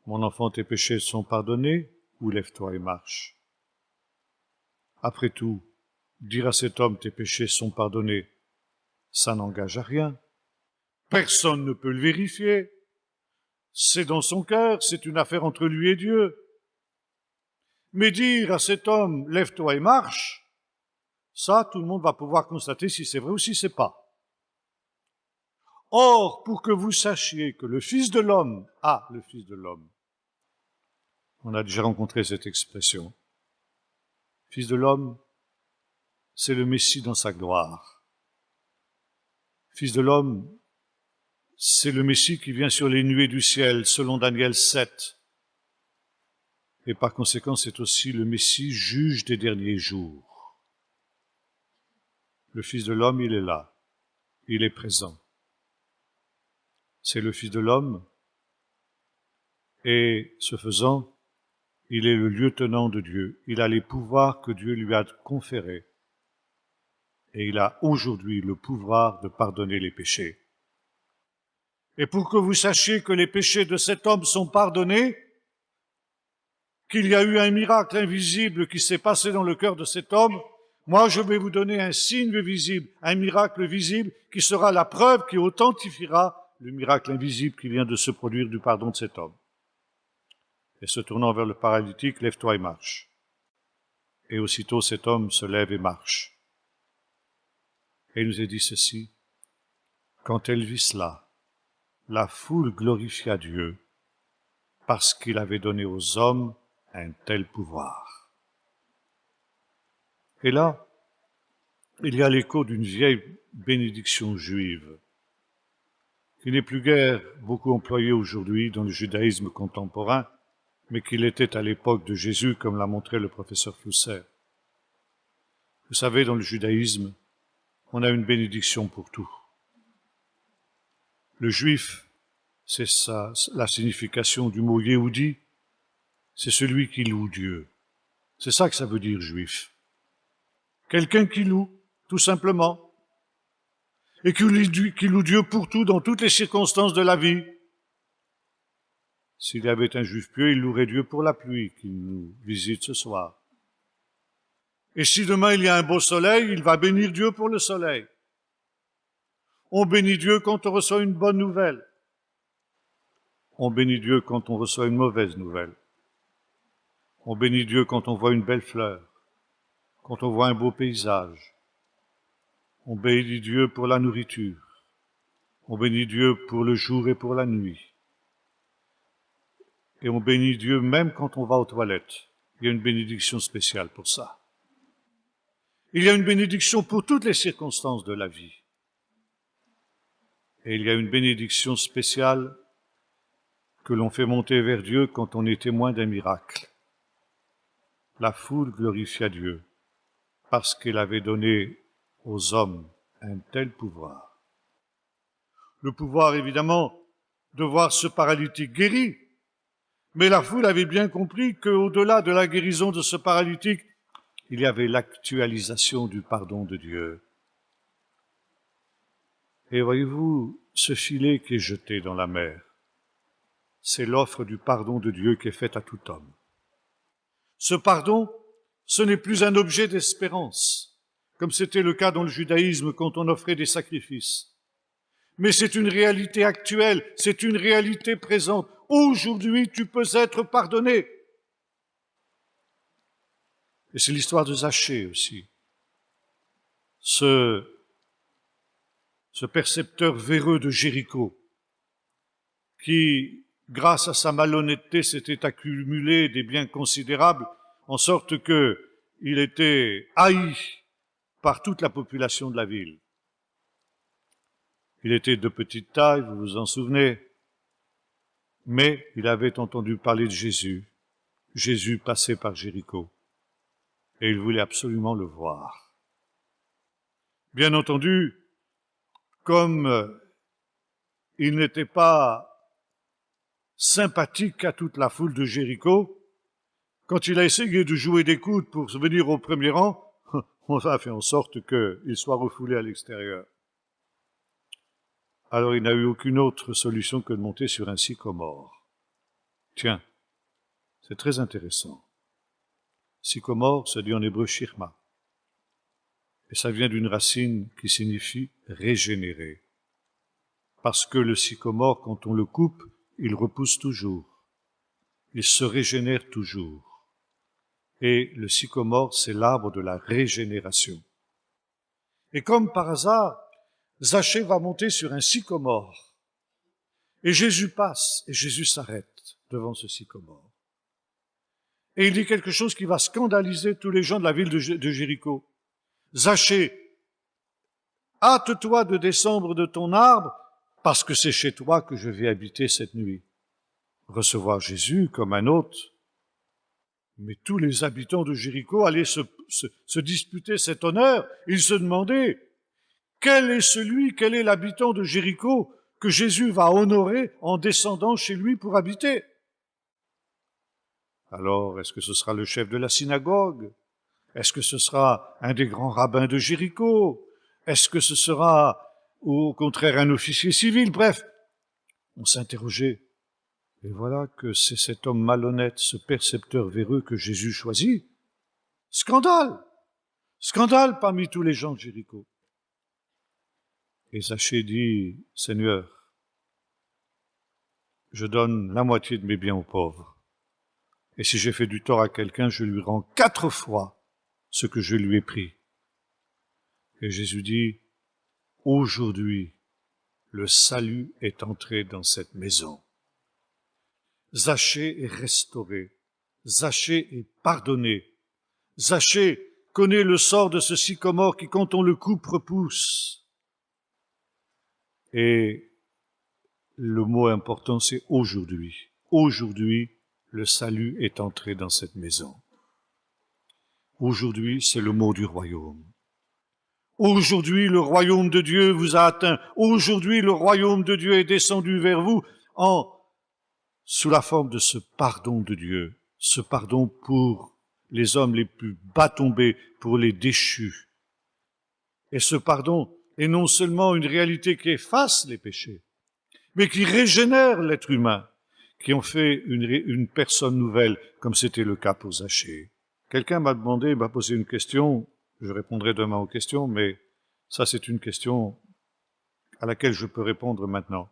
[SPEAKER 1] Mon enfant, tes péchés sont pardonnés, ou lève-toi et marche. Après tout, dire à cet homme tes péchés sont pardonnés, ça n'engage à rien. Personne ne peut le vérifier. C'est dans son cœur, c'est une affaire entre lui et Dieu. Mais dire à cet homme lève-toi et marche, ça, tout le monde va pouvoir constater si c'est vrai ou si c'est pas. Or, pour que vous sachiez que le Fils de l'homme, le Fils de l'homme, on a déjà rencontré cette expression. Fils de l'homme, c'est le Messie dans sa gloire. Fils de l'homme, c'est le Messie qui vient sur les nuées du ciel, selon Daniel 7. Et par conséquent, c'est aussi le Messie juge des derniers jours. Le Fils de l'homme, il est là. Il est présent. C'est le Fils de l'homme. Et ce faisant, il est le lieutenant de Dieu. Il a les pouvoirs que Dieu lui a conférés. Et il a aujourd'hui le pouvoir de pardonner les péchés. Et pour que vous sachiez que les péchés de cet homme sont pardonnés, qu'il y a eu un miracle invisible qui s'est passé dans le cœur de cet homme, moi je vais vous donner un signe visible, un miracle visible qui sera la preuve qui authentifiera le miracle invisible qui vient de se produire du pardon de cet homme. Et se tournant vers le paralytique, lève-toi et marche. Et aussitôt cet homme se lève et marche. Et il nous est dit ceci, quand elle vit cela, la foule glorifia Dieu parce qu'il avait donné aux hommes un tel pouvoir. Et là, il y a l'écho d'une vieille bénédiction juive qui n'est plus guère beaucoup employée aujourd'hui dans le judaïsme contemporain, mais qu'il était à l'époque de Jésus, comme l'a montré le professeur Flusser. Vous savez, dans le judaïsme, on a une bénédiction pour tout. Le juif, c'est ça, la signification du mot Yehudi, c'est celui qui loue Dieu. C'est ça que ça veut dire, juif. Quelqu'un qui loue, tout simplement. Et qui loue Dieu pour tout, dans toutes les circonstances de la vie. S'il y avait un juif pieux, il louerait Dieu pour la pluie qui nous visite ce soir. Et si demain il y a un beau soleil, il va bénir Dieu pour le soleil. On bénit Dieu quand on reçoit une bonne nouvelle. On bénit Dieu quand on reçoit une mauvaise nouvelle. On bénit Dieu quand on voit une belle fleur, quand on voit un beau paysage. On bénit Dieu pour la nourriture. On bénit Dieu pour le jour et pour la nuit. Et on bénit Dieu même quand on va aux toilettes. Il y a une bénédiction spéciale pour ça. Il y a une bénédiction pour toutes les circonstances de la vie. Et il y a une bénédiction spéciale que l'on fait monter vers Dieu quand on est témoin d'un miracle. La foule glorifia Dieu parce qu'il avait donné aux hommes un tel pouvoir. Le pouvoir, évidemment, de voir ce paralytique guéri. Mais la foule avait bien compris qu'au-delà de la guérison de ce paralytique, il y avait l'actualisation du pardon de Dieu. Et voyez-vous, ce filet qui est jeté dans la mer, c'est l'offre du pardon de Dieu qui est faite à tout homme. Ce pardon, ce n'est plus un objet d'espérance, comme c'était le cas dans le judaïsme quand on offrait des sacrifices. Mais c'est une réalité actuelle, c'est une réalité présente. Aujourd'hui, tu peux être pardonné. Et c'est l'histoire de Zachée aussi. Ce percepteur véreux de Jéricho, qui, grâce à sa malhonnêteté, s'était accumulé des biens considérables, en sorte qu'il était haï par toute la population de la ville. Il était de petite taille, vous vous en souvenez, mais il avait entendu parler de Jésus. Jésus passait par Jéricho, et il voulait absolument le voir. Bien entendu, comme il n'était pas sympathique à toute la foule de Jéricho, quand il a essayé de jouer des coudes pour venir au premier rang, on a fait en sorte qu'il soit refoulé à l'extérieur. Alors il n'a eu aucune autre solution que de monter sur un sycomore. Tiens, c'est très intéressant. Sycomore se dit en hébreu shirma. Et ça vient d'une racine qui signifie régénérer. Parce que le sycomore, quand on le coupe, il repousse toujours. Il se régénère toujours. Et le sycomore, c'est l'arbre de la régénération. Et comme par hasard, Zachée va monter sur un sycomore. Et Jésus passe, et Jésus s'arrête devant ce sycomore. Et il dit quelque chose qui va scandaliser tous les gens de la ville de Jéricho. Zachée, hâte-toi de descendre de ton arbre, parce que c'est chez toi que je vais habiter cette nuit. Recevoir Jésus comme un hôte. Mais tous les habitants de Jéricho allaient se disputer cet honneur. Ils se demandaient, quel est l'habitant de Jéricho que Jésus va honorer en descendant chez lui pour habiter? Alors, est-ce que ce sera le chef de la synagogue? Est-ce que ce sera un des grands rabbins de Jéricho? Est-ce que ce sera, au contraire, un officier civil? Bref, on s'interrogeait. Et voilà que c'est cet homme malhonnête, ce percepteur véreux que Jésus choisit. Scandale! Scandale parmi tous les gens de Jéricho. Et Zachée dit, Seigneur, je donne la moitié de mes biens aux pauvres. Et si j'ai fait du tort à quelqu'un, je lui rends 4 fois ce que je lui ai pris. Et Jésus dit, aujourd'hui, le salut est entré dans cette maison. Zachée est restauré. Zachée est pardonné. Zachée connaît le sort de ce sycomore qui, quand on le coupe, repousse. Et le mot important, c'est aujourd'hui. Aujourd'hui, le salut est entré dans cette maison. Aujourd'hui, c'est le mot du royaume. Aujourd'hui, le royaume de Dieu vous a atteint. Aujourd'hui, le royaume de Dieu est descendu vers vous sous la forme de ce pardon de Dieu. Ce pardon pour les hommes les plus bas tombés, pour les déchus. Et ce pardon est non seulement une réalité qui efface les péchés, mais qui régénère l'être humain, qui en fait une personne nouvelle, comme c'était le cas pour Zachée. Quelqu'un m'a posé une question, je répondrai demain aux questions, mais ça c'est une question à laquelle je peux répondre maintenant.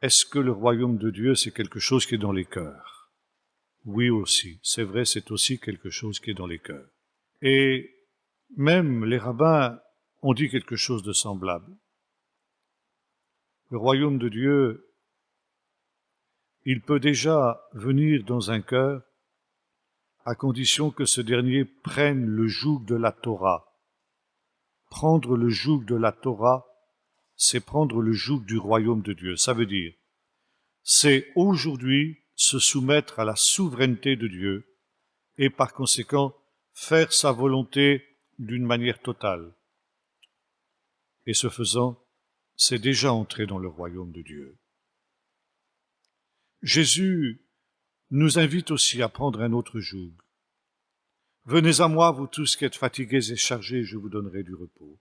[SPEAKER 1] Est-ce que le royaume de Dieu, c'est quelque chose qui est dans les cœurs? Oui aussi, c'est vrai, c'est aussi quelque chose qui est dans les cœurs. Et même les rabbins ont dit quelque chose de semblable. Le royaume de Dieu, il peut déjà venir dans un cœur à condition que ce dernier prenne le joug de la Torah. Prendre le joug de la Torah, c'est prendre le joug du royaume de Dieu. Ça veut dire, c'est aujourd'hui se soumettre à la souveraineté de Dieu et par conséquent faire sa volonté d'une manière totale. Et ce faisant, c'est déjà entré dans le royaume de Dieu. Jésus nous invite aussi à prendre un autre joug. Venez à moi, vous tous qui êtes fatigués et chargés, je vous donnerai du repos.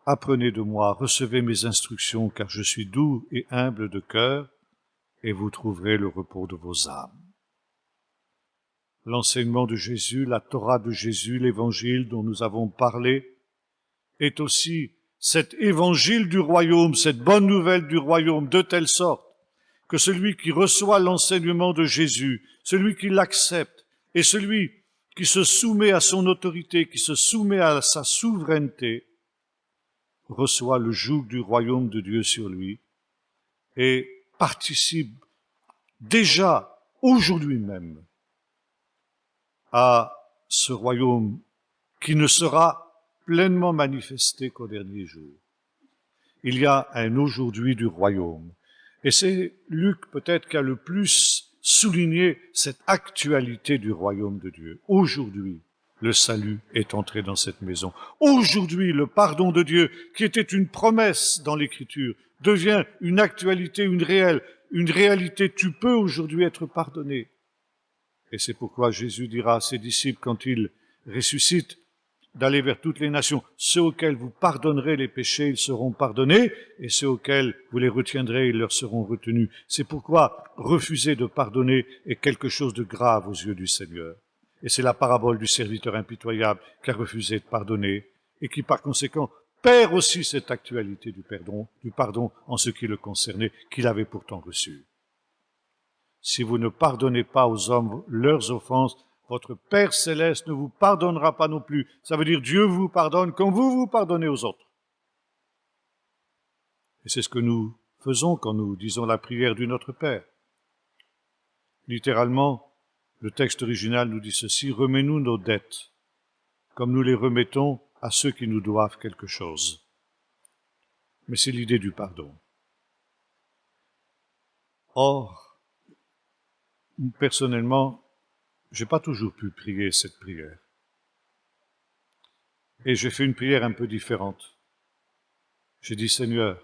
[SPEAKER 1] Apprenez de moi, recevez mes instructions, car je suis doux et humble de cœur, et vous trouverez le repos de vos âmes. L'enseignement de Jésus, la Torah de Jésus, l'évangile dont nous avons parlé, est aussi cet évangile du royaume, cette bonne nouvelle du royaume, de telle sorte que celui qui reçoit l'enseignement de Jésus, celui qui l'accepte, et celui qui se soumet à son autorité, qui se soumet à sa souveraineté, reçoit le joug du royaume de Dieu sur lui et participe déjà, aujourd'hui même, à ce royaume qui ne sera pleinement manifesté qu'au dernier jour. Il y a un aujourd'hui du royaume. Et c'est Luc peut-être qui a le plus souligné cette actualité du royaume de Dieu. Aujourd'hui, le salut est entré dans cette maison. Aujourd'hui, le pardon de Dieu, qui était une promesse dans l'Écriture, devient une actualité, une réalité. Tu peux aujourd'hui être pardonné. Et c'est pourquoi Jésus dira à ses disciples quand il ressuscite, d'aller vers toutes les nations. Ceux auxquels vous pardonnerez les péchés, ils seront pardonnés, et ceux auxquels vous les retiendrez, ils leur seront retenus. C'est pourquoi refuser de pardonner est quelque chose de grave aux yeux du Seigneur. Et c'est la parabole du serviteur impitoyable qui a refusé de pardonner, et qui par conséquent perd aussi cette actualité du pardon en ce qui le concernait, qu'il avait pourtant reçu. Si vous ne pardonnez pas aux hommes leurs offenses, votre Père céleste ne vous pardonnera pas non plus. Ça veut dire Dieu vous pardonne comme vous vous pardonnez aux autres. Et c'est ce que nous faisons quand nous disons la prière du Notre Père. Littéralement, le texte original nous dit ceci, « Remets-nous nos dettes, comme nous les remettons à ceux qui nous doivent quelque chose. » Mais c'est l'idée du pardon. Or, personnellement, j'ai pas toujours pu prier cette prière. Et j'ai fait une prière un peu différente. J'ai dit, Seigneur,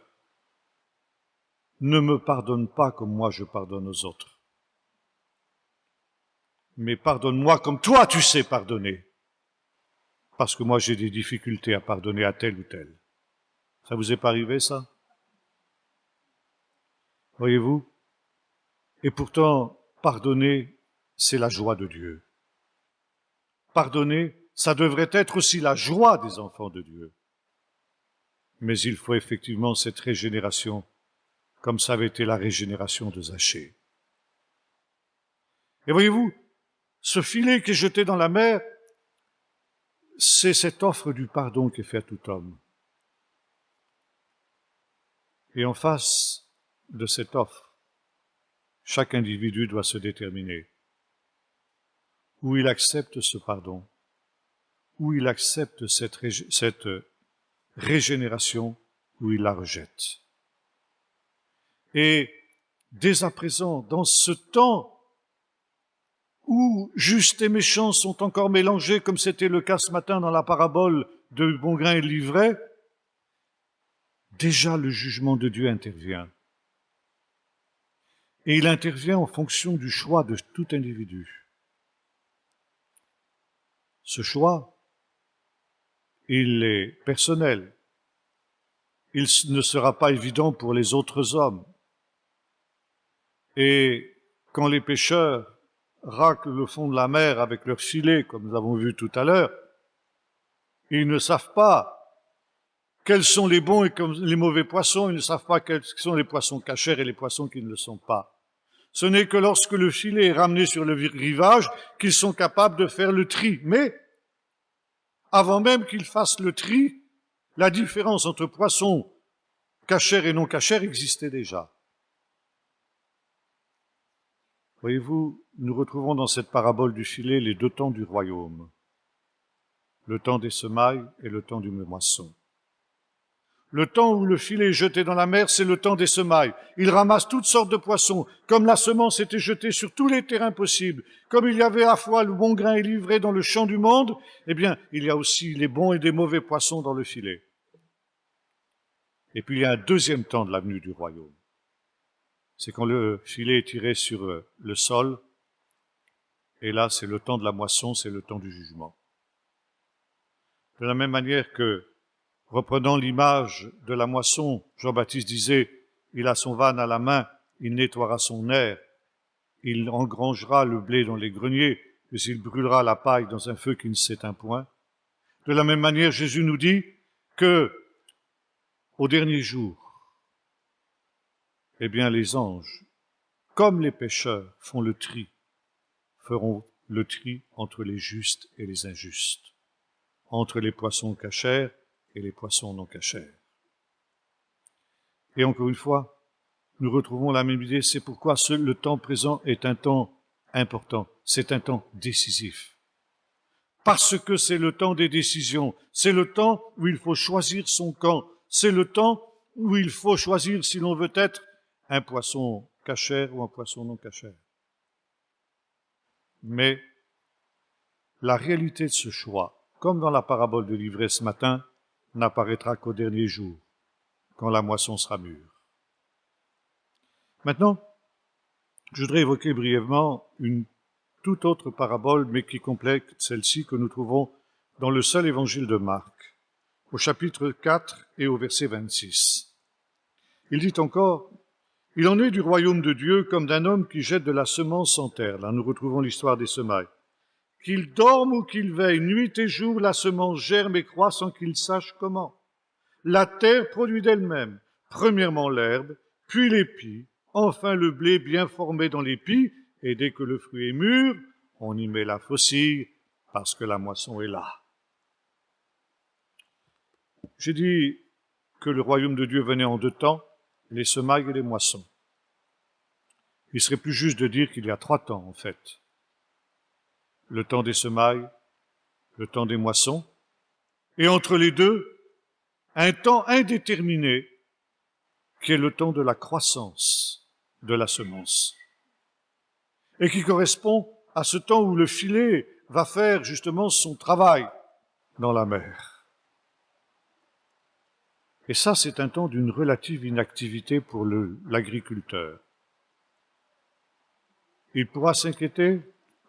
[SPEAKER 1] ne me pardonne pas comme moi je pardonne aux autres, mais pardonne-moi comme toi tu sais pardonner, parce que moi j'ai des difficultés à pardonner à tel ou tel. Ça vous est pas arrivé, ça? Voyez-vous? Et pourtant, pardonner, c'est la joie de Dieu. Pardonner, ça devrait être aussi la joie des enfants de Dieu. Mais il faut effectivement cette régénération comme ça avait été la régénération de Zachée. Et voyez-vous, ce filet qui est jeté dans la mer, c'est cette offre du pardon qui est faite à tout homme. Et en face de cette offre, chaque individu doit se déterminer. Ou il accepte ce pardon, ou il accepte cette régénération, ou il la rejette. Et dès à présent, dans ce temps où juste et méchant sont encore mélangés, comme c'était le cas ce matin dans la parabole de bon grain et de l'ivraie, déjà le jugement de Dieu intervient. Et il intervient en fonction du choix de tout individu. Ce choix, il est personnel. Il ne sera pas évident pour les autres hommes. Et quand les pêcheurs raclent le fond de la mer avec leurs filets, comme nous avons vu tout à l'heure, ils ne savent pas quels sont les bons et les mauvais poissons, ils ne savent pas quels sont les poissons cachers et les poissons qui ne le sont pas. Ce n'est que lorsque le filet est ramené sur le rivage qu'ils sont capables de faire le tri. Mais, avant même qu'ils fassent le tri, la différence entre poissons cachers et non cachers existait déjà. Voyez-vous, nous retrouvons dans cette parabole du filet les deux temps du royaume, le temps des semailles et le temps du moisson. Le temps où le filet est jeté dans la mer, c'est le temps des semailles. Il ramasse toutes sortes de poissons. Comme la semence était jetée sur tous les terrains possibles, comme il y avait à la fois le bon grain et l'ivraie dans le champ du monde, eh bien, il y a aussi les bons et des mauvais poissons dans le filet. Et puis, il y a un deuxième temps de la venue du royaume. C'est quand le filet est tiré sur le sol, et là, c'est le temps de la moisson, c'est le temps du jugement. De la même manière que, reprenant l'image de la moisson, Jean-Baptiste disait, il a son vanne à la main, il nettoiera son aire, il engrangera le blé dans les greniers, mais il brûlera la paille dans un feu qui ne s'éteint point. De la même manière, Jésus nous dit que, au dernier jour, eh bien, les anges, comme les pécheurs font le tri, feront le tri entre les justes et les injustes, entre les poissons cachers et les poissons non cachers. Et encore une fois, nous retrouvons la même idée, c'est pourquoi le temps présent est un temps important, c'est un temps décisif. Parce que c'est le temps des décisions, c'est le temps où il faut choisir son camp, c'est le temps où il faut choisir si l'on veut être un poisson cachère ou un poisson non cachère. Mais la réalité de ce choix, comme dans la parabole de l'ivraie ce matin, n'apparaîtra qu'au dernier jour, quand la moisson sera mûre. Maintenant, je voudrais évoquer brièvement une toute autre parabole, mais qui complète celle-ci que nous trouvons dans le seul évangile de Marc, au chapitre 4 et au verset 26. Il dit encore, « Il en est du royaume de Dieu comme d'un homme qui jette de la semence en terre. » Là, nous retrouvons l'histoire des semailles. « Qu'il dorme ou qu'il veille, nuit et jour, la semence germe et croît sans qu'il sache comment. La terre produit d'elle-même, premièrement l'herbe, puis l'épi, enfin le blé bien formé dans l'épi, et dès que le fruit est mûr, on y met la faucille, parce que la moisson est là. » J'ai dit que le royaume de Dieu venait en deux temps, les semailles et les moissons. Il serait plus juste de dire qu'il y a trois temps, en fait. Le temps des semailles, le temps des moissons, et entre les deux, un temps indéterminé, qui est le temps de la croissance de la semence, et qui correspond à ce temps où le filet va faire justement son travail dans la mer. Et ça, c'est un temps d'une relative inactivité pour l'agriculteur. Il pourra s'inquiéter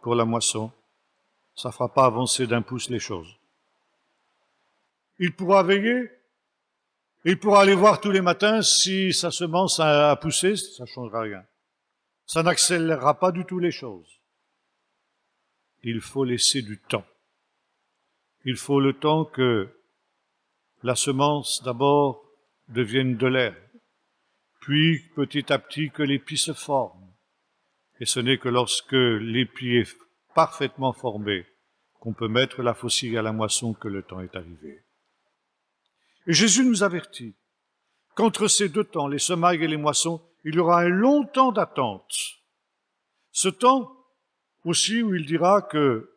[SPEAKER 1] pour la moisson, ça ne fera pas avancer d'un pouce les choses. Il pourra veiller, il pourra aller voir tous les matins si sa semence a poussé, ça ne changera rien. Ça n'accélérera pas du tout les choses. Il faut laisser du temps. Il faut le temps que la semence, d'abord, devienne de l'herbe, puis petit à petit que l'épi se forme. Et ce n'est que lorsque l'épi est parfaitement formé qu'on peut mettre la faucille à la moisson que le temps est arrivé. Et Jésus nous avertit qu'entre ces deux temps, les semailles et les moissons, il y aura un long temps d'attente. Ce temps aussi où il dira que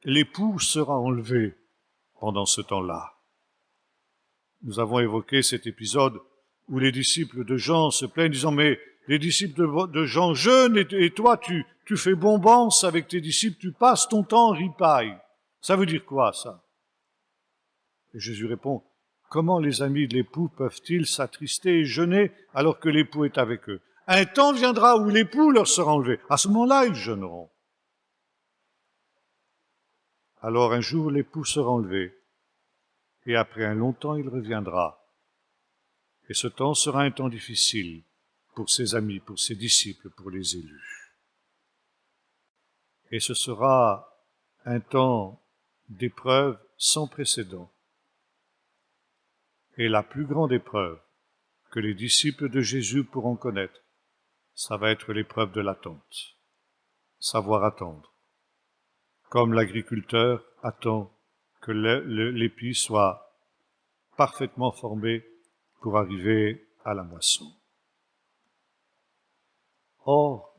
[SPEAKER 1] l'époux sera enlevé pendant ce temps-là. Nous avons évoqué cet épisode où les disciples de Jean se plaignent, disant, mais les disciples de Jean jeûnent et toi, tu fais bombance avec tes disciples, tu passes ton temps en ripaille. Ça veut dire quoi, ça? Et Jésus répond, comment les amis de l'époux peuvent-ils s'attrister et jeûner alors que l'époux est avec eux? Un temps viendra où l'époux leur sera enlevé. À ce moment-là, ils jeûneront. Alors un jour, l'époux sera enlevé, et après un long temps, il reviendra. Et ce temps sera un temps difficile pour ses amis, pour ses disciples, pour les élus. Et ce sera un temps d'épreuve sans précédent. Et la plus grande épreuve que les disciples de Jésus pourront connaître, ça va être l'épreuve de l'attente. Savoir attendre. Comme l'agriculteur attend que l'épi soit parfaitement formé pour arriver à la moisson. Or,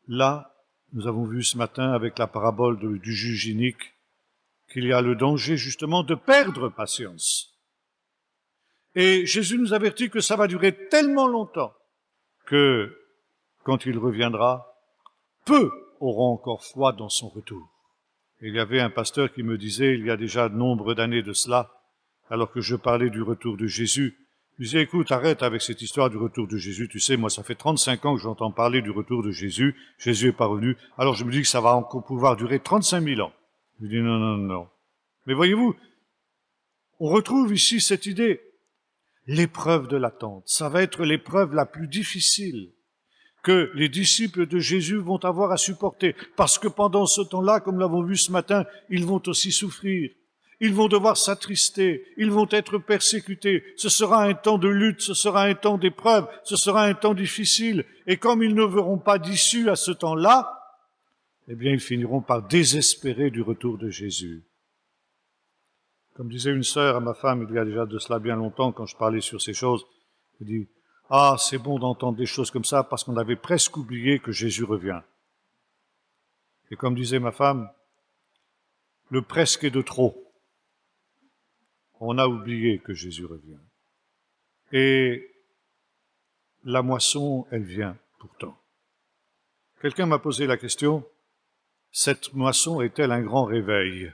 [SPEAKER 1] là, nous avons vu ce matin avec la parabole du juge inique qu'il y a le danger justement de perdre patience. Et Jésus nous avertit que ça va durer tellement longtemps que, quand il reviendra, peu auront encore foi dans son retour. Il y avait un pasteur qui me disait, il y a déjà nombre d'années de cela, alors que je parlais du retour de Jésus, il disait, écoute, arrête avec cette histoire du retour de Jésus, tu sais, moi ça fait 35 ans que j'entends parler du retour de Jésus, Jésus est pas revenu, alors je me dis que ça va encore pouvoir durer 35 000 ans. Je dis, non, non, non. Mais voyez-vous, on retrouve ici cette idée, l'épreuve de l'attente, ça va être l'épreuve la plus difficile que les disciples de Jésus vont avoir à supporter, parce que pendant ce temps-là, comme l'avons vu ce matin, ils vont aussi souffrir. Ils vont devoir s'attrister, ils vont être persécutés. Ce sera un temps de lutte, ce sera un temps d'épreuve, ce sera un temps difficile. Et comme ils ne verront pas d'issue à ce temps-là, eh bien, ils finiront par désespérer du retour de Jésus. Comme disait une sœur à ma femme, il y a déjà de cela bien longtemps, quand je parlais sur ces choses, elle dit, « Ah, c'est bon d'entendre des choses comme ça, parce qu'on avait presque oublié que Jésus revient. » Et comme disait ma femme, le presque est de trop. On a oublié que Jésus revient. Et la moisson, elle vient pourtant. Quelqu'un m'a posé la question, cette moisson est-elle un grand réveil?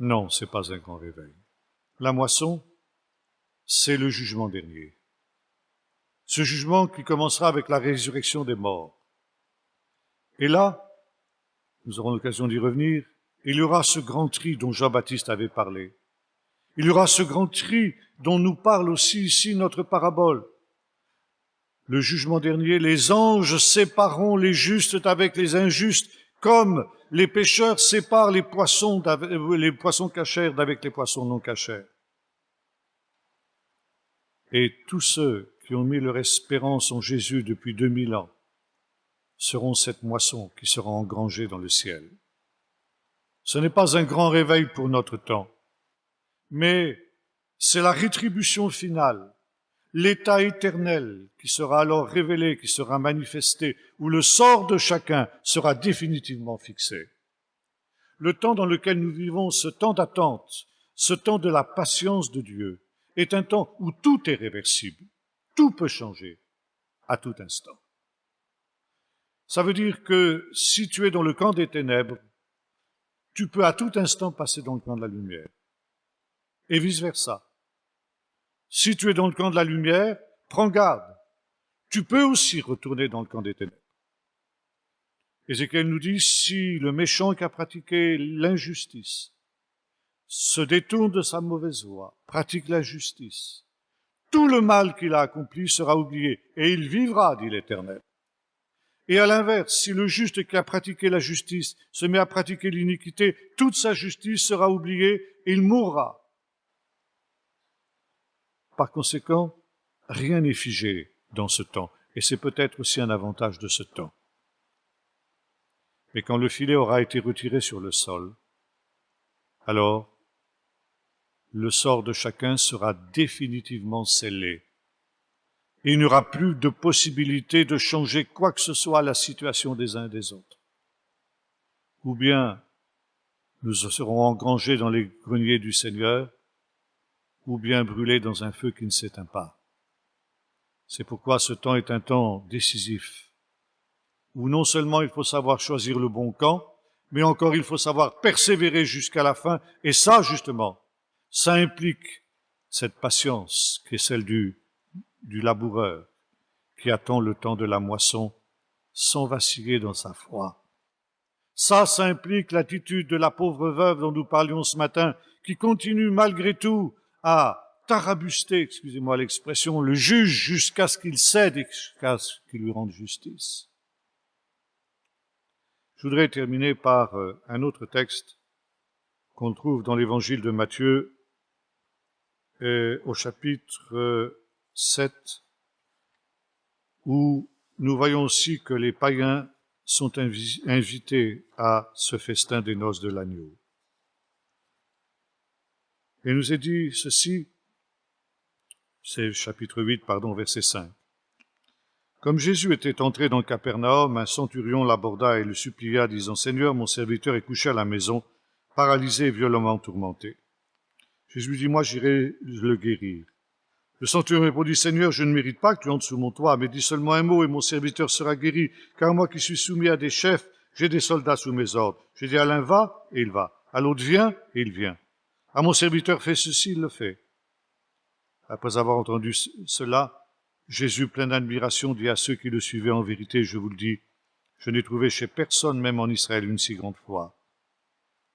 [SPEAKER 1] Non, c'est pas un grand réveil. La moisson, c'est le jugement dernier. Ce jugement qui commencera avec la résurrection des morts. Et là, nous aurons l'occasion d'y revenir, il y aura ce grand tri dont Jean-Baptiste avait parlé. Il y aura ce grand tri dont nous parle aussi ici notre parabole. Le jugement dernier, les anges sépareront les justes avec les injustes, comme les pêcheurs séparent les poissons cachers d'avec les poissons non cachers. Et tous ceux qui ont mis leur espérance en Jésus depuis 2000 ans seront cette moisson qui sera engrangée dans le ciel. Ce n'est pas un grand réveil pour notre temps, mais c'est la rétribution finale, l'état éternel qui sera alors révélé, qui sera manifesté, où le sort de chacun sera définitivement fixé. Le temps dans lequel nous vivons, ce temps d'attente, ce temps de la patience de Dieu, est un temps où tout est réversible, tout peut changer à tout instant. Ça veut dire que si tu es dans le camp des ténèbres, tu peux à tout instant passer dans le camp de la lumière. Et vice-versa. Si tu es dans le camp de la lumière, prends garde. Tu peux aussi retourner dans le camp des ténèbres. Ézéchiel nous dit, si le méchant qui a pratiqué l'injustice se détourne de sa mauvaise voie, pratique la justice, tout le mal qu'il a accompli sera oublié, et il vivra, dit l'Éternel. Et à l'inverse, si le juste qui a pratiqué la justice se met à pratiquer l'iniquité, toute sa justice sera oubliée et il mourra. Par conséquent, rien n'est figé dans ce temps, et c'est peut-être aussi un avantage de ce temps. Mais quand le filet aura été retiré sur le sol, alors le sort de chacun sera définitivement scellé. Il n'y aura plus de possibilité de changer quoi que ce soit à la situation des uns et des autres. Ou bien nous serons engrangés dans les greniers du Seigneur, ou bien brûlés dans un feu qui ne s'éteint pas. C'est pourquoi ce temps est un temps décisif, où non seulement il faut savoir choisir le bon camp, mais encore il faut savoir persévérer jusqu'à la fin, et ça, justement, ça implique cette patience qui est celle du laboureur, qui attend le temps de la moisson sans vaciller dans sa foi. Ça implique l'attitude de la pauvre veuve dont nous parlions ce matin, qui continue malgré tout à tarabuster, excusez-moi l'expression, le juge jusqu'à ce qu'il cède et jusqu'à ce qu'il lui rende justice. Je voudrais terminer par un autre texte qu'on trouve dans l'évangile de Matthieu, au chapitre 7, où nous voyons aussi que les païens sont invités à ce festin des noces de l'agneau. Et nous est dit ceci, c'est chapitre 8, verset 5. Comme Jésus était entré dans Capernaum, un centurion l'aborda et le supplia, disant « Seigneur, mon serviteur est couché à la maison, paralysé et violemment tourmenté. » Jésus dit « Moi, j'irai le guérir. » Le centurion répondit « Seigneur, je ne mérite pas que tu entres sous mon toit, mais dis seulement un mot et mon serviteur sera guéri, car moi qui suis soumis à des chefs, j'ai des soldats sous mes ordres. J'ai dit à l'un va, et il va. À l'autre viens, et il vient. À mon serviteur fais ceci, il le fait. » Après avoir entendu cela, Jésus, plein d'admiration, dit à ceux qui le suivaient « En vérité, je vous le dis, je n'ai trouvé chez personne, même en Israël, une si grande foi.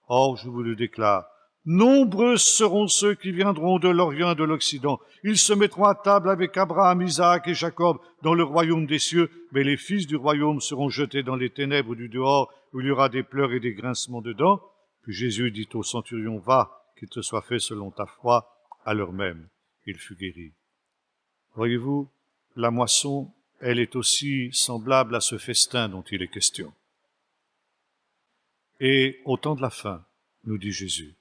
[SPEAKER 1] Or, je vous le déclare, nombreux seront ceux qui viendront de l'Orient et de l'Occident. Ils se mettront à table avec Abraham, Isaac et Jacob dans le royaume des cieux, mais les fils du royaume seront jetés dans les ténèbres du dehors, où il y aura des pleurs et des grincements de dents. » Puis Jésus dit au centurion « Va, qu'il te soit fait selon ta foi. » À l'heure même, il fut guéri. Voyez-vous, la moisson, elle est aussi semblable à ce festin dont il est question. Et au temps de la fin, nous dit Jésus,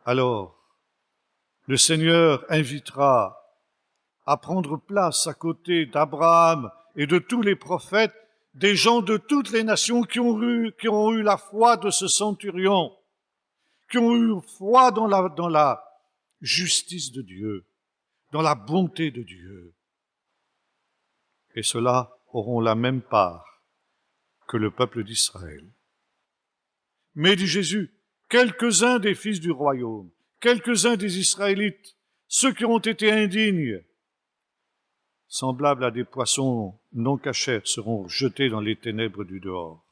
[SPEAKER 1] alors, le Seigneur invitera à prendre place à côté d'Abraham et de tous les prophètes des gens de toutes les nations qui ont eu la foi de ce centurion, qui ont eu foi dans la justice de Dieu, dans la bonté de Dieu. Et ceux-là auront la même part que le peuple d'Israël. Mais, dit Jésus, quelques-uns des fils du royaume, quelques-uns des Israélites, ceux qui ont été indignes, semblables à des poissons non cachers, seront jetés dans les ténèbres du dehors.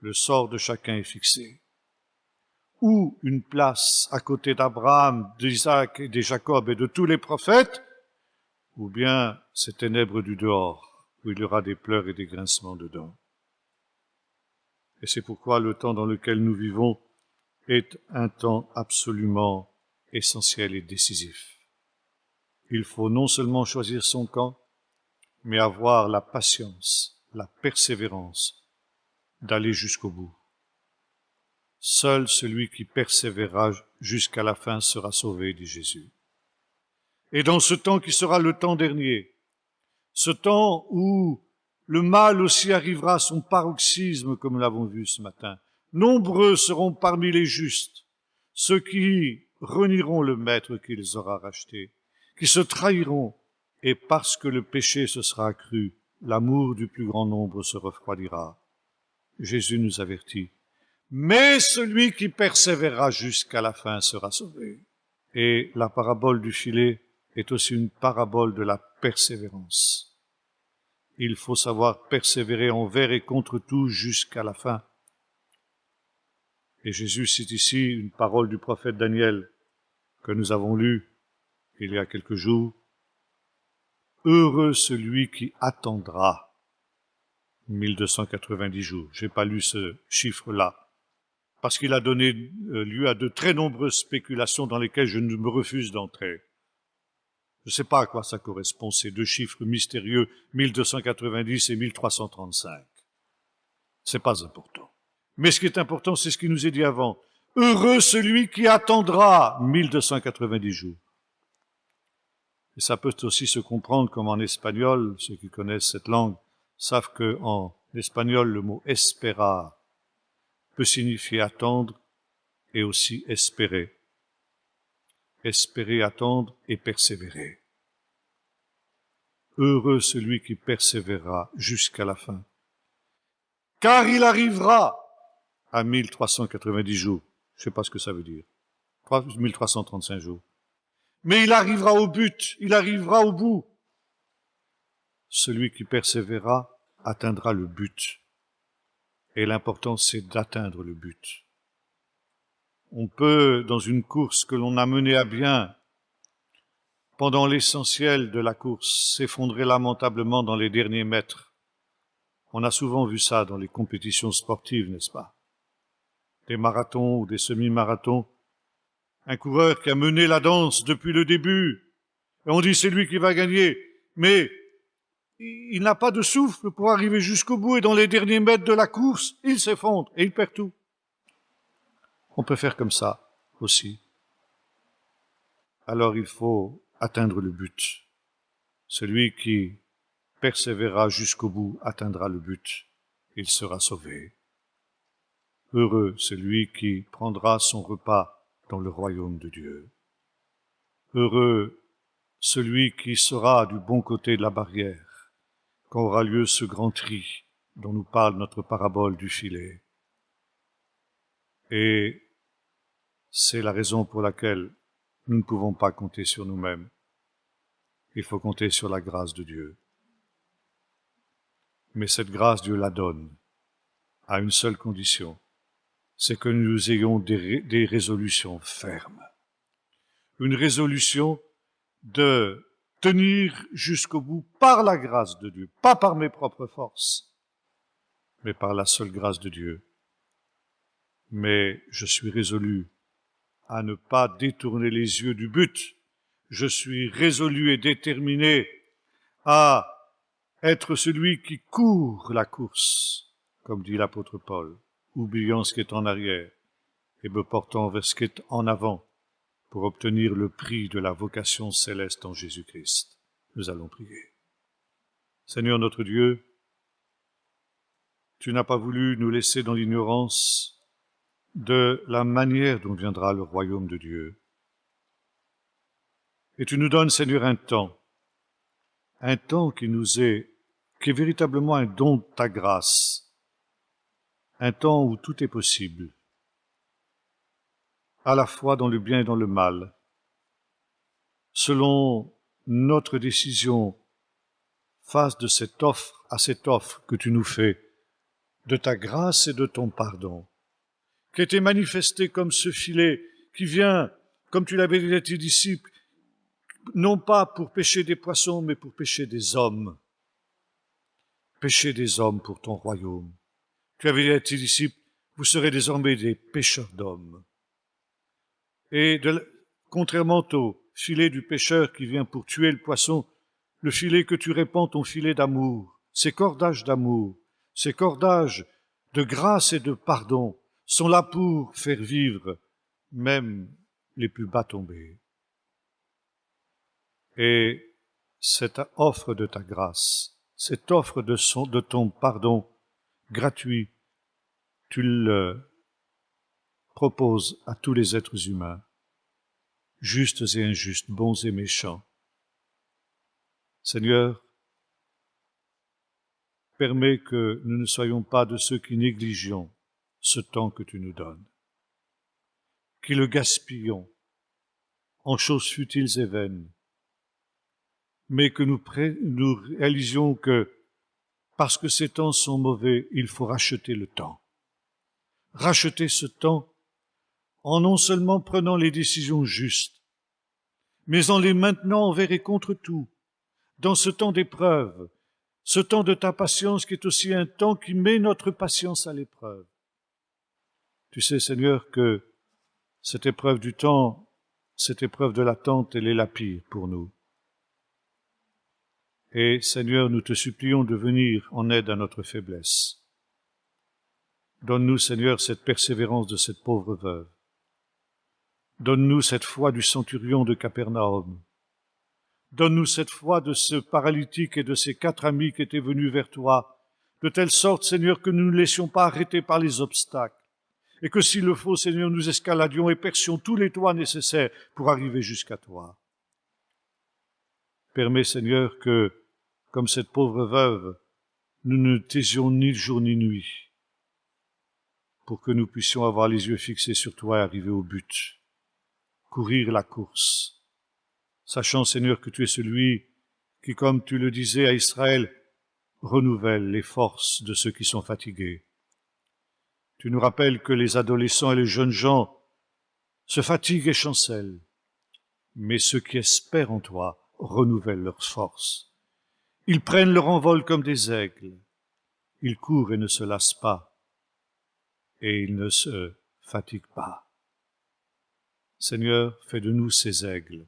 [SPEAKER 1] Le sort de chacun est fixé. Ou une place à côté d'Abraham, d'Isaac et de Jacob et de tous les prophètes, ou bien ces ténèbres du dehors, où il y aura des pleurs et des grincements de dents. Et c'est pourquoi le temps dans lequel nous vivons est un temps absolument essentiel et décisif. Il faut non seulement choisir son camp, mais avoir la patience, la persévérance d'aller jusqu'au bout. Seul celui qui persévérera jusqu'à la fin sera sauvé, dit Jésus. Et dans ce temps qui sera le temps dernier, ce temps où le mal aussi arrivera à son paroxysme, comme nous l'avons vu ce matin, nombreux seront parmi les justes ceux qui renieront le maître qui les aura rachetés, qui se trahiront, et parce que le péché se sera accru, l'amour du plus grand nombre se refroidira. Jésus nous avertit. Mais celui qui persévérera jusqu'à la fin sera sauvé. Et la parabole du filet est aussi une parabole de la persévérance. Il faut savoir persévérer envers et contre tout jusqu'à la fin. Et Jésus cite ici une parole du prophète Daniel que nous avons lue il y a quelques jours. Heureux celui qui attendra 1290 jours. J'ai pas lu ce chiffre-là, parce qu'il a donné lieu à de très nombreuses spéculations dans lesquelles je me refuse d'entrer. Je ne sais pas à quoi ça correspond, ces deux chiffres mystérieux, 1290 et 1335. C'est pas important. Mais ce qui est important, c'est ce qui nous est dit avant. Heureux celui qui attendra 1290 jours. Et ça peut aussi se comprendre comme en espagnol, ceux qui connaissent cette langue savent qu'en espagnol, le mot esperar peut signifier attendre et aussi espérer. Espérer, attendre et persévérer. Heureux celui qui persévérera jusqu'à la fin. Car il arrivera à 1390 jours. Je ne sais pas ce que ça veut dire. 1335 jours. Mais il arrivera au but, il arrivera au bout. Celui qui persévérera atteindra le but. Et l'important, c'est d'atteindre le but. On peut, dans une course que l'on a menée à bien, pendant l'essentiel de la course, s'effondrer lamentablement dans les derniers mètres. On a souvent vu ça dans les compétitions sportives, n'est-ce pas? Des marathons ou des semi-marathons. Un coureur qui a mené la danse depuis le début, et on dit c'est lui qui va gagner, mais il n'a pas de souffle pour arriver jusqu'au bout, et dans les derniers mètres de la course, il s'effondre et il perd tout. On peut faire comme ça aussi. Alors il faut atteindre le but. Celui qui persévérera jusqu'au bout atteindra le but. Il sera sauvé. Heureux celui qui prendra son repas dans le royaume de Dieu. Heureux celui qui sera du bon côté de la barrière, quand aura lieu ce grand tri dont nous parle notre parabole du filet. Et c'est la raison pour laquelle nous ne pouvons pas compter sur nous-mêmes. Il faut compter sur la grâce de Dieu. Mais cette grâce, Dieu la donne à une seule condition, c'est que nous ayons des résolutions fermes. Une résolution de tenir jusqu'au bout par la grâce de Dieu, pas par mes propres forces, mais par la seule grâce de Dieu. Mais je suis résolu à ne pas détourner les yeux du but. Je suis résolu et déterminé à être celui qui court la course, comme dit l'apôtre Paul, oubliant ce qui est en arrière et me portant vers ce qui est en avant pour obtenir le prix de la vocation céleste en Jésus-Christ. Nous allons prier. Seigneur notre Dieu, tu n'as pas voulu nous laisser dans l'ignorance de la manière dont viendra le royaume de Dieu. Et tu nous donnes, Seigneur, un temps qui est véritablement un don de ta grâce, un temps où tout est possible, à la fois dans le bien et dans le mal, selon notre décision face de cette offre à cette offre que tu nous fais, de ta grâce et de ton pardon, qui a été manifesté comme ce filet qui vient, comme tu l'avais dit à tes disciples, non pas pour pêcher des poissons, mais pour pêcher des hommes. Pêcher des hommes pour ton royaume. Tu avais dit à tes disciples, vous serez désormais des pêcheurs d'hommes. Et contrairement au filet du pêcheur qui vient pour tuer le poisson, le filet que tu répands, ton filet d'amour, ces cordages d'amour, ces cordages de grâce et de pardon, sont là pour faire vivre même les plus bas tombés. Et cette offre de ta grâce, cette offre de ton pardon gratuit, tu le proposes à tous les êtres humains, justes et injustes, bons et méchants. Seigneur, permets que nous ne soyons pas de ceux qui négligeons ce temps que tu nous donnes, qui le gaspillons en choses futiles et vaines, mais que nous réalisions que, parce que ces temps sont mauvais, il faut racheter le temps. Racheter ce temps en non seulement prenant les décisions justes, mais en les maintenant envers et contre tout, dans ce temps d'épreuve, ce temps de ta patience qui est aussi un temps qui met notre patience à l'épreuve. Tu sais, Seigneur, que cette épreuve du temps, cette épreuve de l'attente, elle est la pire pour nous. Et Seigneur, nous te supplions de venir en aide à notre faiblesse. Donne-nous, Seigneur, cette persévérance de cette pauvre veuve. Donne-nous cette foi du centurion de Capernaum. Donne-nous cette foi de ce paralytique et de ses 4 amis qui étaient venus vers toi, de telle sorte, Seigneur, que nous ne laissions pas arrêter par les obstacles, et que s'il le faut, Seigneur, nous escaladions et percions tous les toits nécessaires pour arriver jusqu'à toi. Permets, Seigneur, que, comme cette pauvre veuve, nous ne taisions ni jour ni nuit, pour que nous puissions avoir les yeux fixés sur toi et arriver au but, courir la course, sachant, Seigneur, que tu es celui qui, comme tu le disais à Israël, renouvelle les forces de ceux qui sont fatigués. Tu nous rappelles que les adolescents et les jeunes gens se fatiguent et chancellent, mais ceux qui espèrent en toi renouvellent leurs forces. Ils prennent leur envol comme des aigles, ils courent et ne se lassent pas, et ils ne se fatiguent pas. Seigneur, fais de nous ces aigles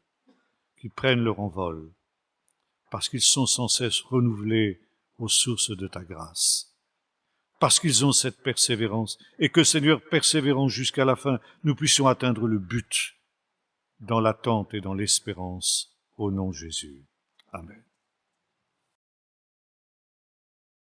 [SPEAKER 1] qui prennent leur envol, parce qu'ils sont sans cesse renouvelés aux sources de ta grâce, parce qu'ils ont cette persévérance, et que, Seigneur, persévérant jusqu'à la fin, nous puissions atteindre le but, dans l'attente et dans l'espérance, au nom de Jésus. Amen.